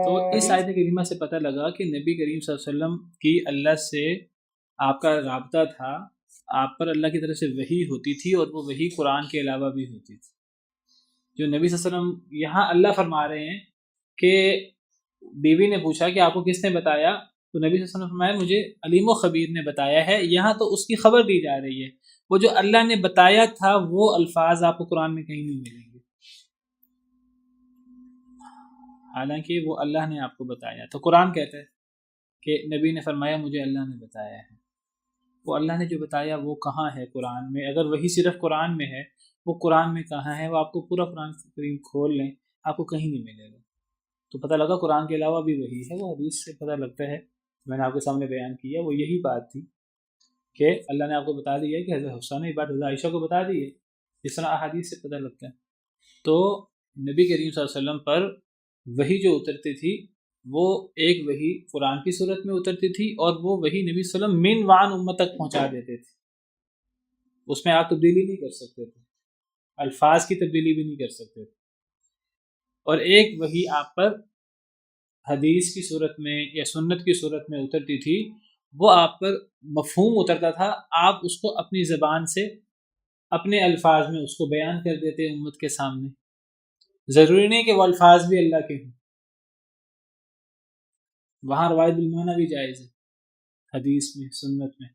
تو اس آیت کریمہ سے پتہ لگا کہ نبی کریم صلی اللہ علیہ وسلم کی اللہ سے آپ کا رابطہ تھا، آپ پر اللہ کی طرف سے وحی ہوتی تھی، اور وہ وحی قرآن کے علاوہ بھی ہوتی تھی. جو نبی صلی اللہ علیہ وسلم یہاں اللہ فرما رہے ہیں کہ بیوی نے پوچھا کہ آپ کو کس نے بتایا، تو نبی صلی اللہ علیہ وسلم فرمایا مجھے علیم و خبیر نے بتایا ہے. یہاں تو اس کی خبر دی جا رہی ہے، وہ جو اللہ نے بتایا تھا وہ الفاظ آپ کو قرآن میں کہیں نہیں ملیں گے، حالانکہ وہ اللہ نے آپ کو بتایا. تو قرآن کہتا ہے کہ نبی نے فرمایا مجھے اللہ نے بتایا ہے. وہ اللہ نے جو بتایا وہ کہاں ہے قرآن میں؟ اگر وہی صرف قرآن میں ہے، وہ قرآن میں کہاں ہے؟ وہ آپ کو پورا قرآن کریم کھول لیں، آپ کو کہیں نہیں ملے گا. تو پتہ لگا قرآن کے علاوہ بھی وہی ہے. وہ حدیث سے پتہ لگتا ہے، میں نے آپ کے سامنے بیان کیا، وہ یہی بات تھی کہ اللہ نے آپ کو بتا دیا کہ حضرت حفصہ نے یہ بات حضرت عائشہ کو بتا دی ہے، جس طرح احادیث سے پتہ لگتا ہے. تو نبی کریم صلی اللہ علیہ وسلم پر وہی جو اترتی تھی وہ ایک وہی قرآن کی صورت میں اترتی تھی، اور وہ وہی نبی صلی اللہ علیہ وسلم من وعن امت تک پہنچا دیتے تھے. اس میں آپ تبدیلی نہیں کر سکتے تھے، الفاظ کی تبدیلی بھی نہیں کر سکتے تھے. اور ایک وہی آپ پر حدیث کی صورت میں یا سنت کی صورت میں اترتی تھی، وہ آپ پر مفہوم اترتا تھا، آپ اس کو اپنی زبان سے اپنے الفاظ میں اس کو بیان کر دیتے امت کے سامنے. ضروری نہیں کہ وہ الفاظ بھی اللہ کے ہوں، وہاں روایت بالمعنی بھی جائز ہے. حدیث میں سنت میں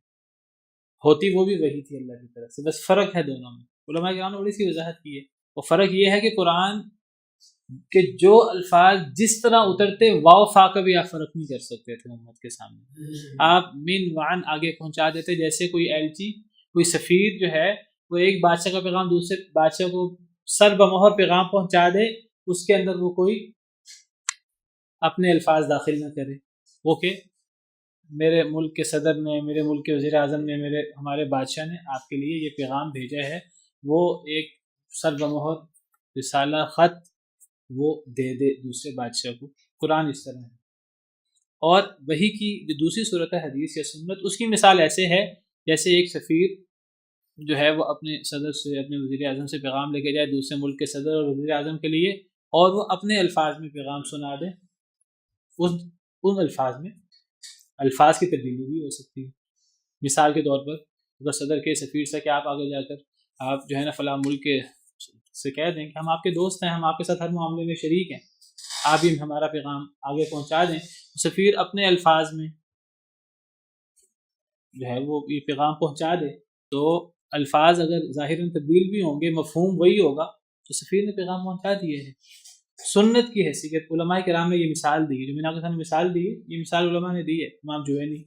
ہوتی وہ بھی وہی تھی اللہ کی طرف سے، بس فرق ہے دونوں میں. علماء کرام نے اس کی وضاحت کی ہے. وہ فرق یہ ہے کہ قرآن کہ جو الفاظ جس طرح اترتے واو فا کا بھی آپ فرق نہیں کر سکتے تھے امت کے سامنے. آپ من وعن آگے پہنچا دیتے، جیسے کوئی ایلچی، کوئی سفیر جو ہے وہ ایک بادشاہ کا پیغام دوسرے بادشاہ کو سر بمہر پیغام پہنچا دے، اس کے اندر وہ کوئی اپنے الفاظ داخل نہ کرے، وہ کہ میرے ملک کے صدر نے، میرے ملک کے وزیر اعظم نے، ہمارے بادشاہ نے آپ کے لیے یہ پیغام بھیجا ہے، وہ ایک سر بمہر رسالہ خط وہ دے دے دوسرے بادشاہ کو۔ قرآن اس طرح ہے۔ اور وہی کی جو دوسری صورت ہے حدیث یا سنت، اس کی مثال ایسے ہے جیسے ایک سفیر جو ہے وہ اپنے صدر سے، اپنے وزیر اعظم سے پیغام لے کے جائے دوسرے ملک کے صدر اور وزیر اعظم کے لیے، اور وہ اپنے الفاظ میں پیغام سنا دے۔ ان الفاظ میں الفاظ کی تبدیلی بھی ہو سکتی ہے۔ مثال کے طور پر اگر صدر کے سفیر سے کہ آپ آگے جا کر آپ جو ہے نا فلاں ملک کے سے کہہ دیں کہ ہم آپ کے دوست ہیں، ہم آپ کے ساتھ ہر معاملے میں شریک ہیں، آپ بھی ہمارا پیغام آگے پہنچا دیں، سفیر اپنے الفاظ میں جو ہے وہ یہ پیغام پہنچا دے، تو الفاظ اگر ظاہراً تبدیل بھی ہوں گے، مفہوم وہی ہوگا، تو سفیر نے پیغام پہنچا دیے ہے۔ سنت کی حیثیت علماء کرام نے یہ مثال دی، جو میں نے آپ کے سامنے مثال دی ہے، یہ مثال علماء نے دی ہے۔ امام جوینی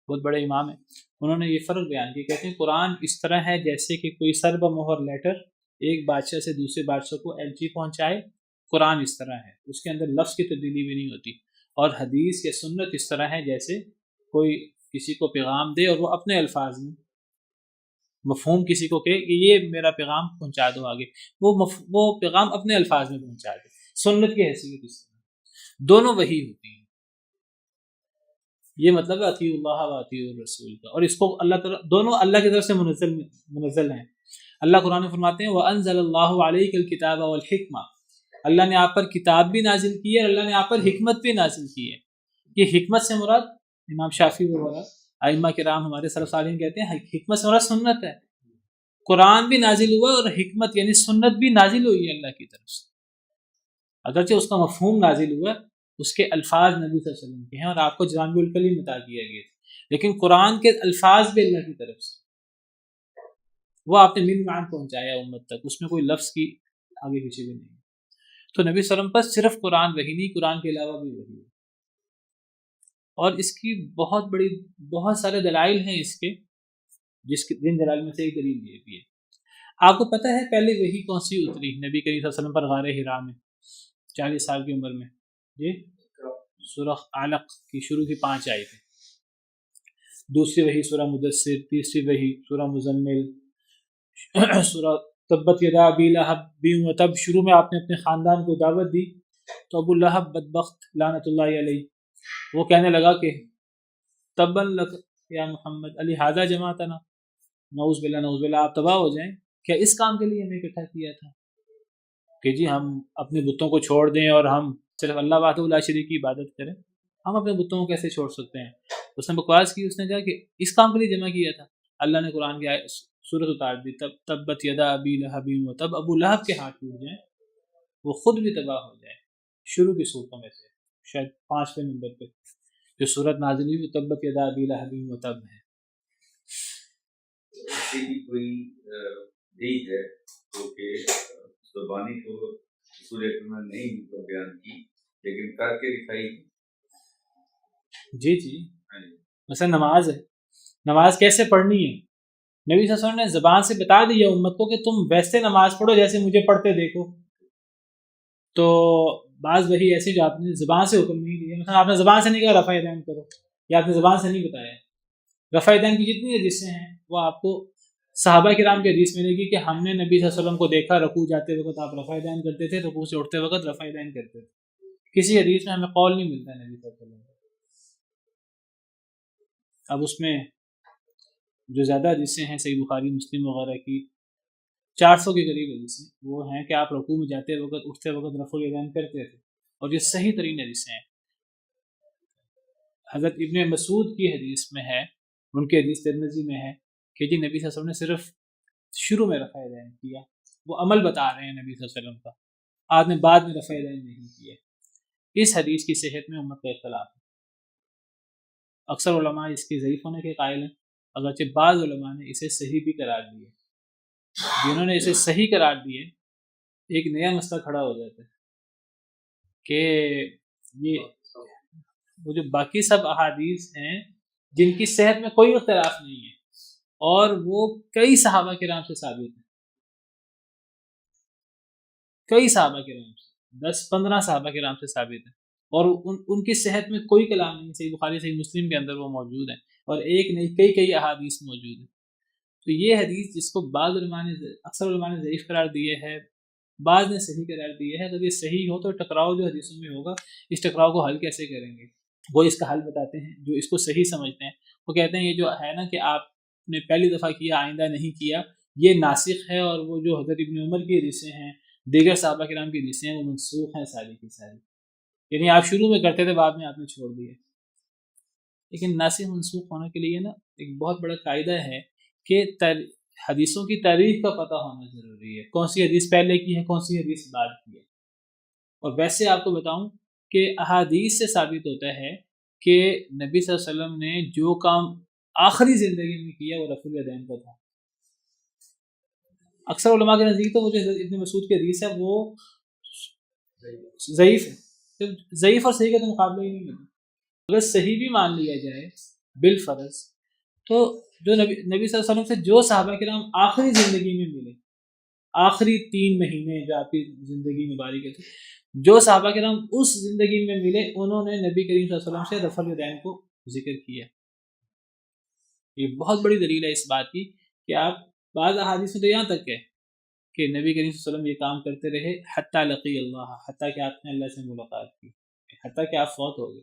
بہت بڑے امام ہیں، انہوں نے یہ فرق بیان کیا، کہتے ہیں قرآن اس طرح ہے جیسے کہ کوئی سر بمہر لیٹر ایک بادشاہ سے دوسرے بادشاہ کو ایلچی پہنچائے، قرآن اس طرح ہے، اس کے اندر لفظ کی تبدیلی بھی نہیں ہوتی۔ اور حدیث یا سنت اس طرح ہے جیسے کوئی کسی کو پیغام دے اور وہ اپنے الفاظ میں مفہوم کسی کو کہے کہ یہ میرا پیغام پہنچا دو آگے، وہ پیغام اپنے الفاظ میں پہنچا دے۔ سنت کی حیثیت اس طرح دونوں وہی ہوتی ہیں۔ یہ مطلب ہے اطیعوا اللہ و اطیعوا الرسول کا، اور اس کو اللہ تعالیٰ دونوں اللہ کی طرف سے منزل ہیں۔ اللہ قرآن میں فرماتے ہیں وَأَنزَلَ اللَّهُ عَلَيْكَ الْكِتَابَ وَالْحِكْمَةَ، اللہ نے آپ پر کتاب بھی نازل کی ہے اور اللہ نے آپ پر حکمت بھی نازل کی ہے۔ یہ حکمت سے مراد امام شافعی وغیرہ ائمہ کرام ہمارے سلف صالحین کہتے ہیں حکمت سے مراد سنت ہے۔ قرآن بھی نازل ہوا اور حکمت یعنی سنت بھی نازل ہوئی ہے اللہ کی طرف سے، اگرچہ اس کا مفہوم نازل ہوا، اس کے الفاظ نبی صلی اللہ علیہ وسلم کے ہیں اور آپ کو جوامع الکلم عطا کیا گیا، لیکن قرآن کے الفاظ بھی اللہ کی طرف سے، وہ آپ نے من معان پہنچایا امت تک، اس میں کوئی لفظ کی آگے پیچھے بھی نہیں۔ تو نبی صلی اللہ علیہ وسلم پر صرف قرآن وحی نہیں، قرآن کے علاوہ بھی وحی ہے، اور اس کی بہت سارے دلائل ہیں اس کے، جن دلائل میں سے ایک دلیل یہ بھی ہے۔ آپ کو پتہ ہے پہلے وحی کون سی اتری نبی کریم صلی اللہ علیہ وسلم پر غار حرا میں 40 سال کی عمر میں؟ جی سورہ علق کی شروع کی 5 آیتیں، دوسری وحی سورہ مدثر، تیسری وحی سورہ مزمل، سورہ تبت یدا ابی لہب وتب، شروع میں آپ نے اپنے خاندان کو دعوت دی تو ابو لہب بدبخت لعنت اللہ علیہ وہ کہنے لگا کہ تبن لک یا محمد علی ھذا جماعتنا، نعوذ باللہ آپ تباہ ہو جائیں، کیا اس کام کے لیے ہمیں اکٹھا کیا تھا کہ جی ہم اپنے بتوں کو چھوڑ دیں اور ہم صرف اللہ وحدہ لا شریک کی عبادت کریں؟ ہم اپنے بتوں کو کیسے چھوڑ سکتے ہیں؟ اس نے بکواس کی، اس نے کہا کہ اس کام کے لیے جمع کیا تھا۔ اللہ نے قرآن کی سورت اتار دی، تبت یدا ابی لہب وتب، ابو لہب کے ہاتھ ٹوٹ جائیں، وہ خود بھی تباہ ہو جائے۔ شروع کی صورتوں میں سے شاید 5ویں نمبر پہ جو صورت نازل ہوئی وہ تبت یدا ابی لہب وتب ہے۔ کوئی یہی ہے تو کہ زبانی تو سورہ میں نہیں بیان کی لیکن کر کے دکھائی۔ جی مثلا نماز ہے، نماز کیسے پڑھنی ہے نبی صلی اللہ علیہ وسلم نے زبان سے بتا دیا امت کو کہ تم ویسے نماز پڑھو جیسے مجھے پڑھتے دیکھو۔ تو بعض وہی ایسی جو آپ نے زبان سے حکم نہیں دیا، مثلا آپ نے زبان سے نہیں کہا رفع یدین کرو، یا آپ نے زبان سے نہیں بتایا۔ رفع یدین کی جتنی حدیثیں ہیں وہ آپ کو صحابہ کرام کی حدیث ملے گی کہ ہم نے نبی صلی اللہ علیہ وسلم کو دیکھا رکوع جاتے وقت آپ رفع یدین کرتے تھے، رکوع سے اٹھتے وقت رفع یدین کرتے تھے۔ کسی حدیث میں ہمیں قول نہیں ملتا ہے نبی صلی اللہ علیہ وسلم۔ اب اس میں جو زیادہ حدیثیں ہیں صحیح بخاری مسلم وغیرہ کی 400 کے قریب حدیثیں وہ ہیں کہ آپ رکوع میں جاتے وقت اٹھتے وقت رفع الیدین کرتے تھے، اور یہ صحیح ترین حدیثیں ہیں۔ حضرت ابن مسعود کی حدیث میں ہے، ان کی حدیث ترمذی میں ہے کہ جی نبی صلی اللہ علیہ وسلم نے صرف شروع میں رفع الیدین کیا، وہ عمل بتا رہے ہیں نبی صلی اللہ علیہ وسلم کا، آپ نے بعد میں رفع الیدین نہیں کیا۔ اس حدیث کی صحت میں امت کا اختلاف ہے، اکثر علماء اس کے ضعیف ہونے کے قائل ہیں، اگرچہ بعض علماء نے اسے صحیح بھی قرار دیے۔ جنہوں نے اسے صحیح قرار دیے ایک نیا مسئلہ کھڑا ہو جاتا ہے کہ یہ وہ جو باقی سب احادیث ہیں جن کی صحت میں کوئی اختلاف نہیں ہے اور وہ کئی صحابہ کرام سے ثابت ہیں، کئی صحابہ کرام سے 10-15 صحابہ کرام سے ثابت ہیں، اور ان کی صحت میں کوئی کلام نہیں. صحیح بخاری صحیح مسلم کے اندر وہ موجود ہیں اور ایک نہیں کئی احادیث موجود ہیں. تو یہ حدیث جس کو بعض علماء نے اکثر علماء نے ضعیف قرار دیے ہے، بعض نے صحیح قرار دیے ہے. اگر یہ صحیح ہو تو ٹکراؤ جو حدیثوں میں ہوگا، اس ٹکراؤ کو حل کیسے کریں گے؟ وہ اس کا حل بتاتے ہیں جو اس کو صحیح سمجھتے ہیں. وہ کہتے ہیں یہ جو ہے نا کہ آپ نے پہلی دفعہ کیا آئندہ نہیں کیا، یہ ناسخ ہے، اور وہ جو حضرت ابن عمر کی حدیثیں ہیں، دیگر صحابہ کرام کی حدیثیں ہیں، وہ منسوخ ہیں ساری کی ساری. یعنی آپ شروع میں کرتے تھے، بعد میں آپ نے چھوڑ دیے. لیکن ناسخ منسوخ ہونے کے لیے نا ایک بہت بڑا قاعدہ ہے کہ حدیثوں کی تاریخ کا پتہ ہونا ضروری ہے، کون سی حدیث پہلے کی ہے، کون سی حدیث بعد کی ہے. اور ویسے آپ کو بتاؤں کہ احادیث سے ثابت ہوتا ہے کہ نبی صلی اللہ علیہ وسلم نے جو کام آخری زندگی میں کیا وہ رفع الیدین کا تھا. اکثر علماء کے نزدیک تو وہ جو ابن مسعود کی حدیث ہے وہ ضعیف ہے، ضعیف اور صحیح کا تو مقابلہ ہی نہیں ہے. اگر صحیح بھی مان لیا جائے بالفرض تو جو نبی صلی اللہ علیہ وسلم سے جو صحابہ کرام آخری زندگی میں ملے، آخری 3 مہینے جو آپ کی زندگی مبارک تھے، جو صحابہ کرام اس زندگی میں ملے، انہوں نے نبی کریم صلی اللہ علیہ وسلم سے رفع الیدین کو ذکر کیا. یہ بہت بڑی دلیل ہے اس بات کی کہ آپ بعض احادیث میں تو یہاں تک ہے کہ نبی کریم صلی اللہ علیہ وسلم یہ کام کرتے رہے حتیٰ لقی اللہ، حتیٰ کہ آپ نے اللہ سے ملاقات کی، حتیٰ کہ آپ فوت ہو گئے.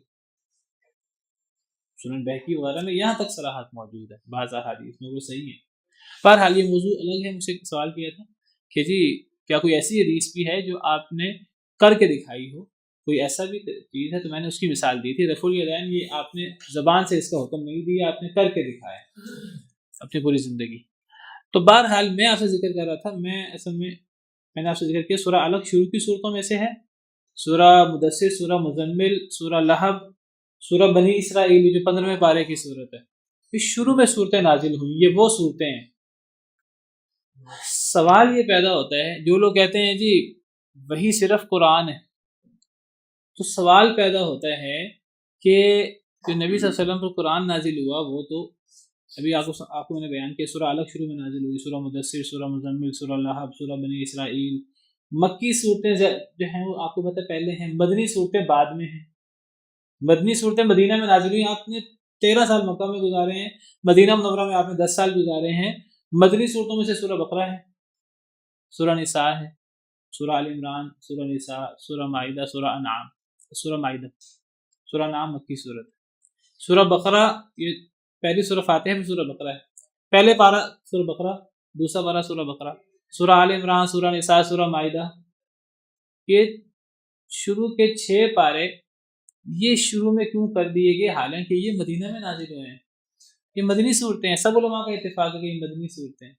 سنن بہقی وغیرہ میں یہاں تک صراحت موجود ہے، بعض احادیث میں وہ صحیح ہے. بہرحال یہ موضوع الگ ہے. مجھ سے سوال کیا تھا کہ جی کیا کوئی ایسی حدیث بھی ہے جو آپ نے کر کے دکھائی ہو، کوئی ایسا بھی چیز ہے؟ تو میں نے اس کی مثال دی تھی رفع الیدین. یہ آپ نے زبان سے اس کا حکم نہیں دیا، آپ نے کر کے دکھایا اپنی پوری زندگی. تو بہرحال میں آپ سے ذکر کر رہا تھا، میں نے آپ سے ذکر کیا سورہ علق شروع کی صورتوں میں سے ہے، سورہ مدثر، سورہ مزمل، سورہ لہب، سورہ بنی اسرائیل جو 15ویں پارے کی صورت ہے. اس شروع میں صورتیں نازل ہوئیں، یہ وہ صورتیں ہیں. سوال یہ پیدا ہوتا ہے، جو لوگ کہتے ہیں جی وہی صرف قرآن ہے، تو سوال پیدا ہوتا ہے کہ جو نبی صلی اللہ علیہ وسلم پر قرآن نازل ہوا وہ تو ابھی آپ کو میں نے بیان کیا، سورہ علق شروع میں نازل ہوئی، سورہ مدثر، سورہ مزمل، سورہ لہب، سورہ بنی اسرائیل. مکی صورتیں جو ہیں وہ آپ کو پتہ پہلے ہیں، مدنی صورتیں بعد میں ہیں. مدنی صورتیں مدینہ میں نازل ہوئی، آپ نے 13 سال مکہ میں گزارے ہیں، مدینہ منورہ میں آپ نے 10 سال گزارے ہیں. مدنی صورتوں میں سے سورہ بقرہ ہے، سورہ نساء ہے، سورہ آل عمران، سورہ نساء، سورہ مائدہ، سورہ انعام. سورہ مائدہ، سورہ انعام مکی صورت. سورہ بقرہ یہ پہلی سورہ فاتحہ میں سورہ بقرہ ہے، پہلے پارہ سورہ بقرہ، دوسرا پارہ سورہ بقرہ. سورہ آل عمران، سورہ نساء، سورہ مائدہ، یہ شروع کے 6 پارے یہ شروع میں کیوں کر دیے گئے؟ حالانکہ یہ مدینہ میں نازل ہوئے ہیں، یہ مدنی صورتیں ہیں. سب علماء کا اتفاق ہے کہ یہ مدنی صورتیں ہیں.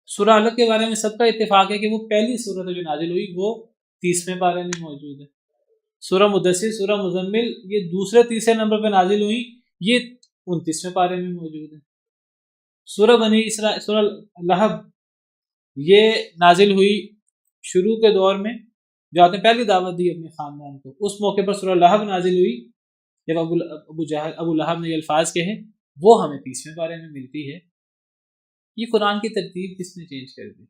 سورہ علق کے بارے میں سب کا اتفاق ہے کہ وہ پہلی صورت ہے جو نازل ہوئی، وہ 30ویں پارے میں موجود ہے. سورہ مدثر، سورہ مزمل یہ دوسرے تیسرے نمبر پہ نازل ہوئی، یہ 29ویں پارے میں موجود ہے. سورہ بنی اسرائیل، سورہ لہب یہ نازل ہوئی شروع کے دور میں جو آپ نے پہلی دعوت دی اپنے خاندان کو، اس موقع پر سورہ لہب نازل ہوئی جب ابو لہب نے یہ الفاظ کہے، وہ ہمیں 30ویں پارے میں ملتی ہے. یہ قرآن کی ترتیب کس نے چینج کر دی؟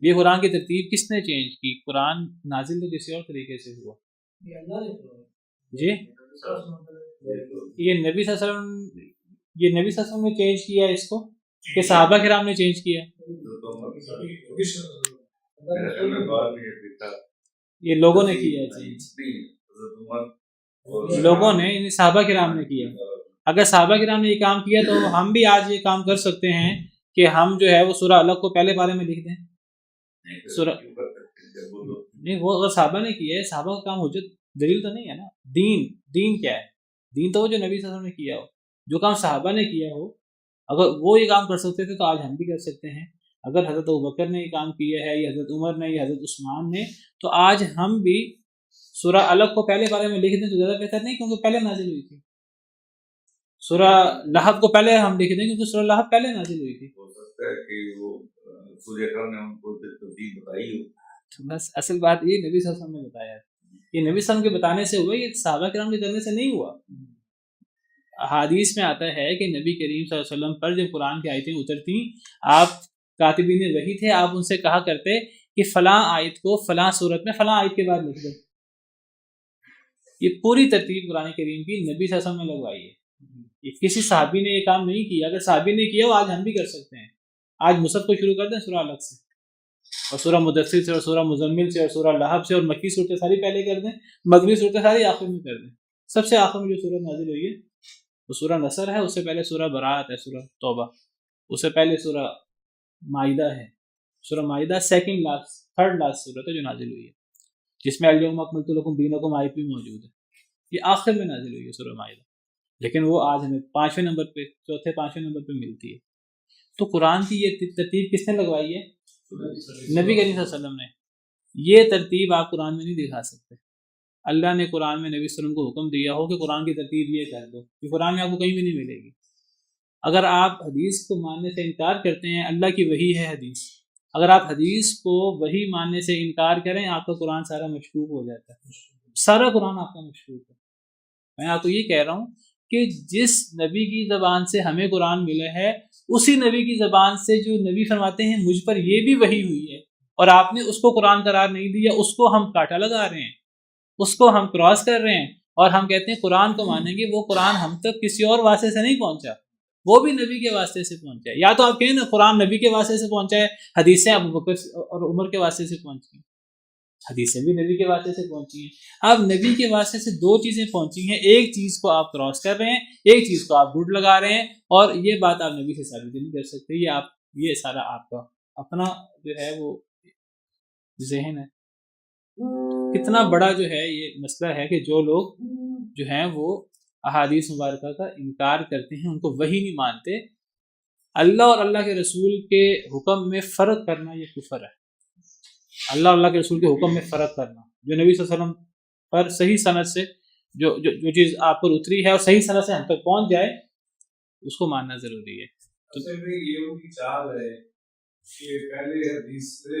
یہ قرآن کی ترتیب کس نے چینج کی؟ قرآن نازل تو کسی اور طریقے سے ہوا جی. یہ نبی صلی اللہ علیہ وسلم نے چینج کیا اس کو کہ صحابہ کرام نے چینج کیا؟ یہ لوگوں نے کیا چینج، لوگوں نے یعنی صحابہ کرام نے کیا. اگر صحابہ کرام نے یہ کام کیا تو ہم بھی آج یہ کام کر سکتے ہیں کہ ہم جو ہے وہ سورہ علق کو پہلے پارے میں لکھ دیں. سورہ نہیں، وہ اگر صحابہ نے کیا ہے، صحابہ کا کام حجت دلیل تو نہیں ہے نا. دین کیا ہے؟ دین تو وہ جو نبی صلی اللہ علیہ وسلم نے کیا ہو، جو کام صحابہ نے کیا ہو. اگر وہ یہ کام کر سکتے تھے تو آج ہم بھی کر سکتے ہیں. اگر حضرت ابوبکر نے یہ کام کیا ہے، یا حضرت عمر نے، یا حضرت عثمان نے، تو آج ہم بھی سورہ علق کو پہلے بارے میں لکھ دیں تو زیادہ بہتر نہیں؟ کیونکہ پہلے نازل ہوئی تھی. سورہ لہب کو پہلے ہم لکھ دیں کیونکہ سورہ لہب پہلے نازل ہوئی تھی. ہو سکتا ہے کہ وہ سورہ اکرم نے ان کو تفصیل بتائی ہو. بس اصل بات یہ نبی صلی اللہ علیہ وسلم نے بتایا ہے، یہ نبی صلی اللہ علیہ وسلم کے بتانے سے ہوا، یہ صحابہ کرام کے کرنے سے نہیں ہوا. احادیث میں آتا ہے کہ نبی کریم صلی اللہ علیہ وسلم پر جب قرآن کی آیتیں اترتی، آپ کاتبین وحی تھے، آپ ان سے کہا کرتے کہ فلاں آیت کو فلاں صورت میں فلاں آیت کے بعد لکھ دو. یہ پوری ترتیب قرآن کریم کی نبی صلی اللہ علیہ وسلم نے لگوائی ہے. یہ کسی صحابی نے یہ کام نہیں کیا. اگر صحابی نے کیا وہ آج ہم بھی کر سکتے ہیں. آج مصحف کو شروع کر دیں سورہ الگ سے, اور سورہ مدثر سے, اور سورہ مزمل سے, اور سورہ لہب سے, اور مکی صورتیں ساری پہلے کر دیں, مدنی صورتیں ساری آخر میں کر دیں. سب سے آخر میں جو سورہ نازل ہوئی ہے وہ سورہ نصر ہے. اس سے پہلے سورہ برات ہے, سورہ توبہ. اس سے پہلے سورہ مائدہ ہے. سورہ مائدہ تھرڈ لاسٹ سورت ہے جو نازل ہوئی ہے, جس میں الیوم اکملت لکم دینکم آیت بھی موجود ہے. یہ آخر میں نازل ہوئی ہے سورہ مائدہ, لیکن وہ آج ہمیں 5ویں نمبر پہ, 5ویں نمبر پہ ملتی ہے. تو قرآن کی یہ ترتیب کس نے لگوائی ہے؟ نبی کریم صلی اللہ علیہ وسلم نے. یہ ترتیب آپ قرآن میں نہیں دکھا سکتے. اللہ نے قرآن میں نبی صلی اللہ علیہ وسلم کو حکم دیا ہو کہ قرآن کی ترتیب یہ کر دو, یہ قرآن میں آپ کو کہیں بھی نہیں ملے گی. اگر آپ حدیث کو ماننے سے انکار کرتے ہیں, اللہ کی وحی ہے حدیث, اگر آپ حدیث کو وحی ماننے سے انکار کریں, آپ کا قرآن سارا مشکوک ہو جاتا ہے. سارا قرآن آپ کا مشکوک ہے. میں آپ کو یہ کہہ رہا ہوں کہ جس نبی کی زبان سے ہمیں قرآن ملا ہے, اسی نبی کی زبان سے جو نبی فرماتے ہیں مجھ پر یہ بھی وحی ہوئی ہے, اور آپ نے اس کو قرآن قرار نہیں دیا, اس کو ہم کاٹا لگا رہے ہیں, اس کو ہم کراس کر رہے ہیں, اور ہم کہتے ہیں قرآن کو مانیں گے. وہ قرآن ہم تک کسی اور واسطے سے نہیں پہنچا, وہ بھی نبی کے واسطے سے پہنچا ہے. یا تو آپ کہیں نا قرآن نبی کے واسطے سے پہنچا ہے, حدیثیں ابو بکر اور عمر کے واسطے سے پہنچی ہیں, حدیثیں بھی نبی کے واسطے سے پہنچی ہیں. اب نبی کے واسطے سے دو چیزیں پہنچی ہیں, ایک چیز کو آپ کراس کر رہے ہیں, ایک چیز کو آپ گڈ لگا رہے ہیں, اور یہ بات آپ نبی سے ثابت نہیں کر سکتے. یہ سارا آپ کا اپنا جو ہے وہ ذہن ہے. کتنا بڑا جو ہے یہ مسئلہ ہے کہ جو لوگ جو ہیں وہ احادیث مبارکہ کا انکار کرتے ہیں, ان کو وحی نہیں مانتے. اللہ اور اللہ کے رسول کے حکم میں فرق کرنا یہ کفر ہے. اللہ اور اللہ کے رسول کے حکم میں فرق کرنا, جو نبی صلی اللہ علیہ وسلم پر صحیح سند سے جو چیز آپ پر اتری ہے اور صحیح سند سے ہم تک پہنچ جائے, اس کو ماننا ضروری ہے. اصل میں یہ ان کی چال ہے کہ پہلے حدیث سے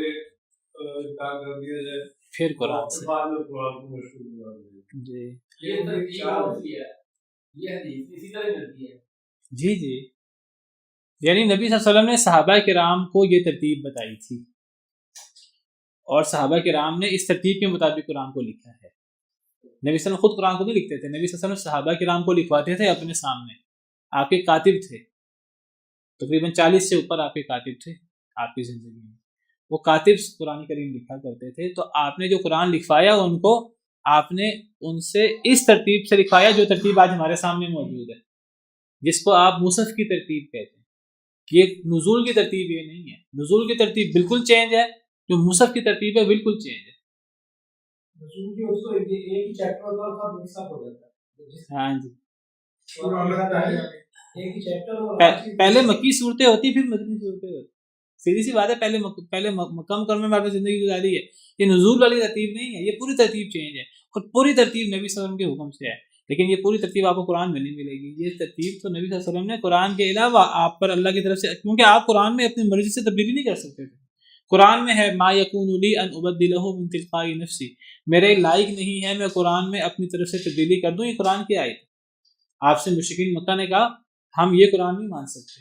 انکار کر دیا جائے, پھر قرآن سے. بعد میں قرآن کو مشہور بنا دیا. جی یہ ترتیب ہوتی ہے, یہ حدیث اسی طرح ملتی ہے. جی جی, یعنی نبی صلی اللہ علیہ وسلم نے صحابہ کرام کو یہ ترتیب بتائی تھی, اور صحابہ کرام نے اس ترتیب کے مطابق قرآن کو لکھا ہے. نبی صلی اللہ علیہ وسلم خود قرآن کو نہیں لکھتے تھے, نبی صلی اللہ علیہ وسلم صحابہ کرام کو لکھواتے تھے اپنے سامنے. آپ کے کاتب تھے, تقریباً 40 سے اوپر آپ کے کاتب تھے آپ کی زندگی میں. وہ کاتب قرآن کریم لکھا کرتے تھے. تو آپ نے جو قرآن لکھوایا ان کو آپ نے ان سے اس ترتیب سے لکھوایا جو ترتیب آج ہمارے سامنے موجود ہے, جس کو آپ مصحف کی ترتیب کہتے ہیں. یہ نزول کی ترتیب یہ نہیں ہے. نزول کی ترتیب بالکل چینج ہے, جو مصحف کی ترتیب ہے بالکل چینج ہے. ہاں جی, پہلے مکی صورتیں ہوتی پھر مدنی صورتیں ہوتی. سیدھی سی بات ہے, پہلے مکہ مکرمہ میں آپ نے زندگی گزاری ہے. یہ نزول والی ترتیب نہیں ہے, یہ پوری ترتیب چینج ہے, اور پوری ترتیب نبی صلی اللہ علیہ وسلم کے حکم سے ہے. لیکن یہ پوری ترتیب آپ کو قرآن میں نہیں ملے گی. یہ ترتیب تو نبی صلی اللہ علیہ وسلم نے قرآن کے علاوہ آپ پر اللہ کی طرف سے, کیونکہ آپ قرآن میں اپنی مرضی سے تبدیلی نہیں کر سکتے تھے. قرآن میں ہے ما یکون لی ان ابدلہ من تلقاء نفسی, میرے لائق نہیں ہے میں قرآن میں اپنی طرف سے تبدیلی کر دوں. یہ قرآن کی آیت. آپ سے مشرکین مکہ نے کہا ہم یہ قرآن نہیں مان سکتے,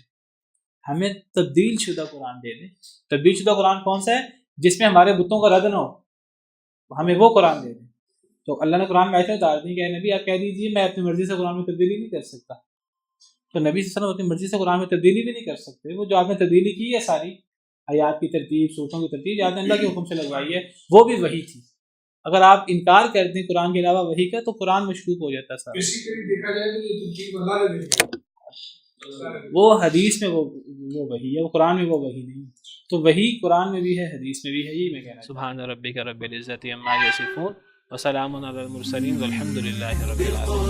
ہمیں تبدیل شدہ قرآن دے دیں. تبدیل شدہ قرآن کون سا ہے؟ جس میں ہمارے بتوں کا رد نہ ہو, ہمیں وہ قرآن دے دیں. تو اللہ نے قرآن میں ایسے اتار دی کہ نبی آپ کہہ دیجیے میں اپنی مرضی سے قرآن میں تبدیلی نہیں کر سکتا. تو نبی صلی اللہ علیہ وسلم اپنی مرضی سے قرآن میں تبدیلی بھی نہیں کر سکتے. وہ جو آپ نے تبدیلی کی ہے ساری آیات کی ترتیب, صورتوں کی ترتیب جو آپ نے اللہ کے حکم سے لگوائی ہے, وہ بھی وحی تھی. اگر آپ انکار کر دیں قرآن کے علاوہ وحی کا, تو قرآن مشکوک ہو جاتا ہے. کسی کے لیے دیکھا جائے تو یہ ترتیب اللہ نے دی, وہ حدیث میں وہ وحی ہے, وہ قرآن میں وہ وحی نہیں. تو وحی قرآن میں بھی ہے, حدیث میں بھی ہے. یہ میں کہنا. سبحان ربک رب العزت عما یصفون وسلام علی المرسلین والحمد للہ رب العالمین.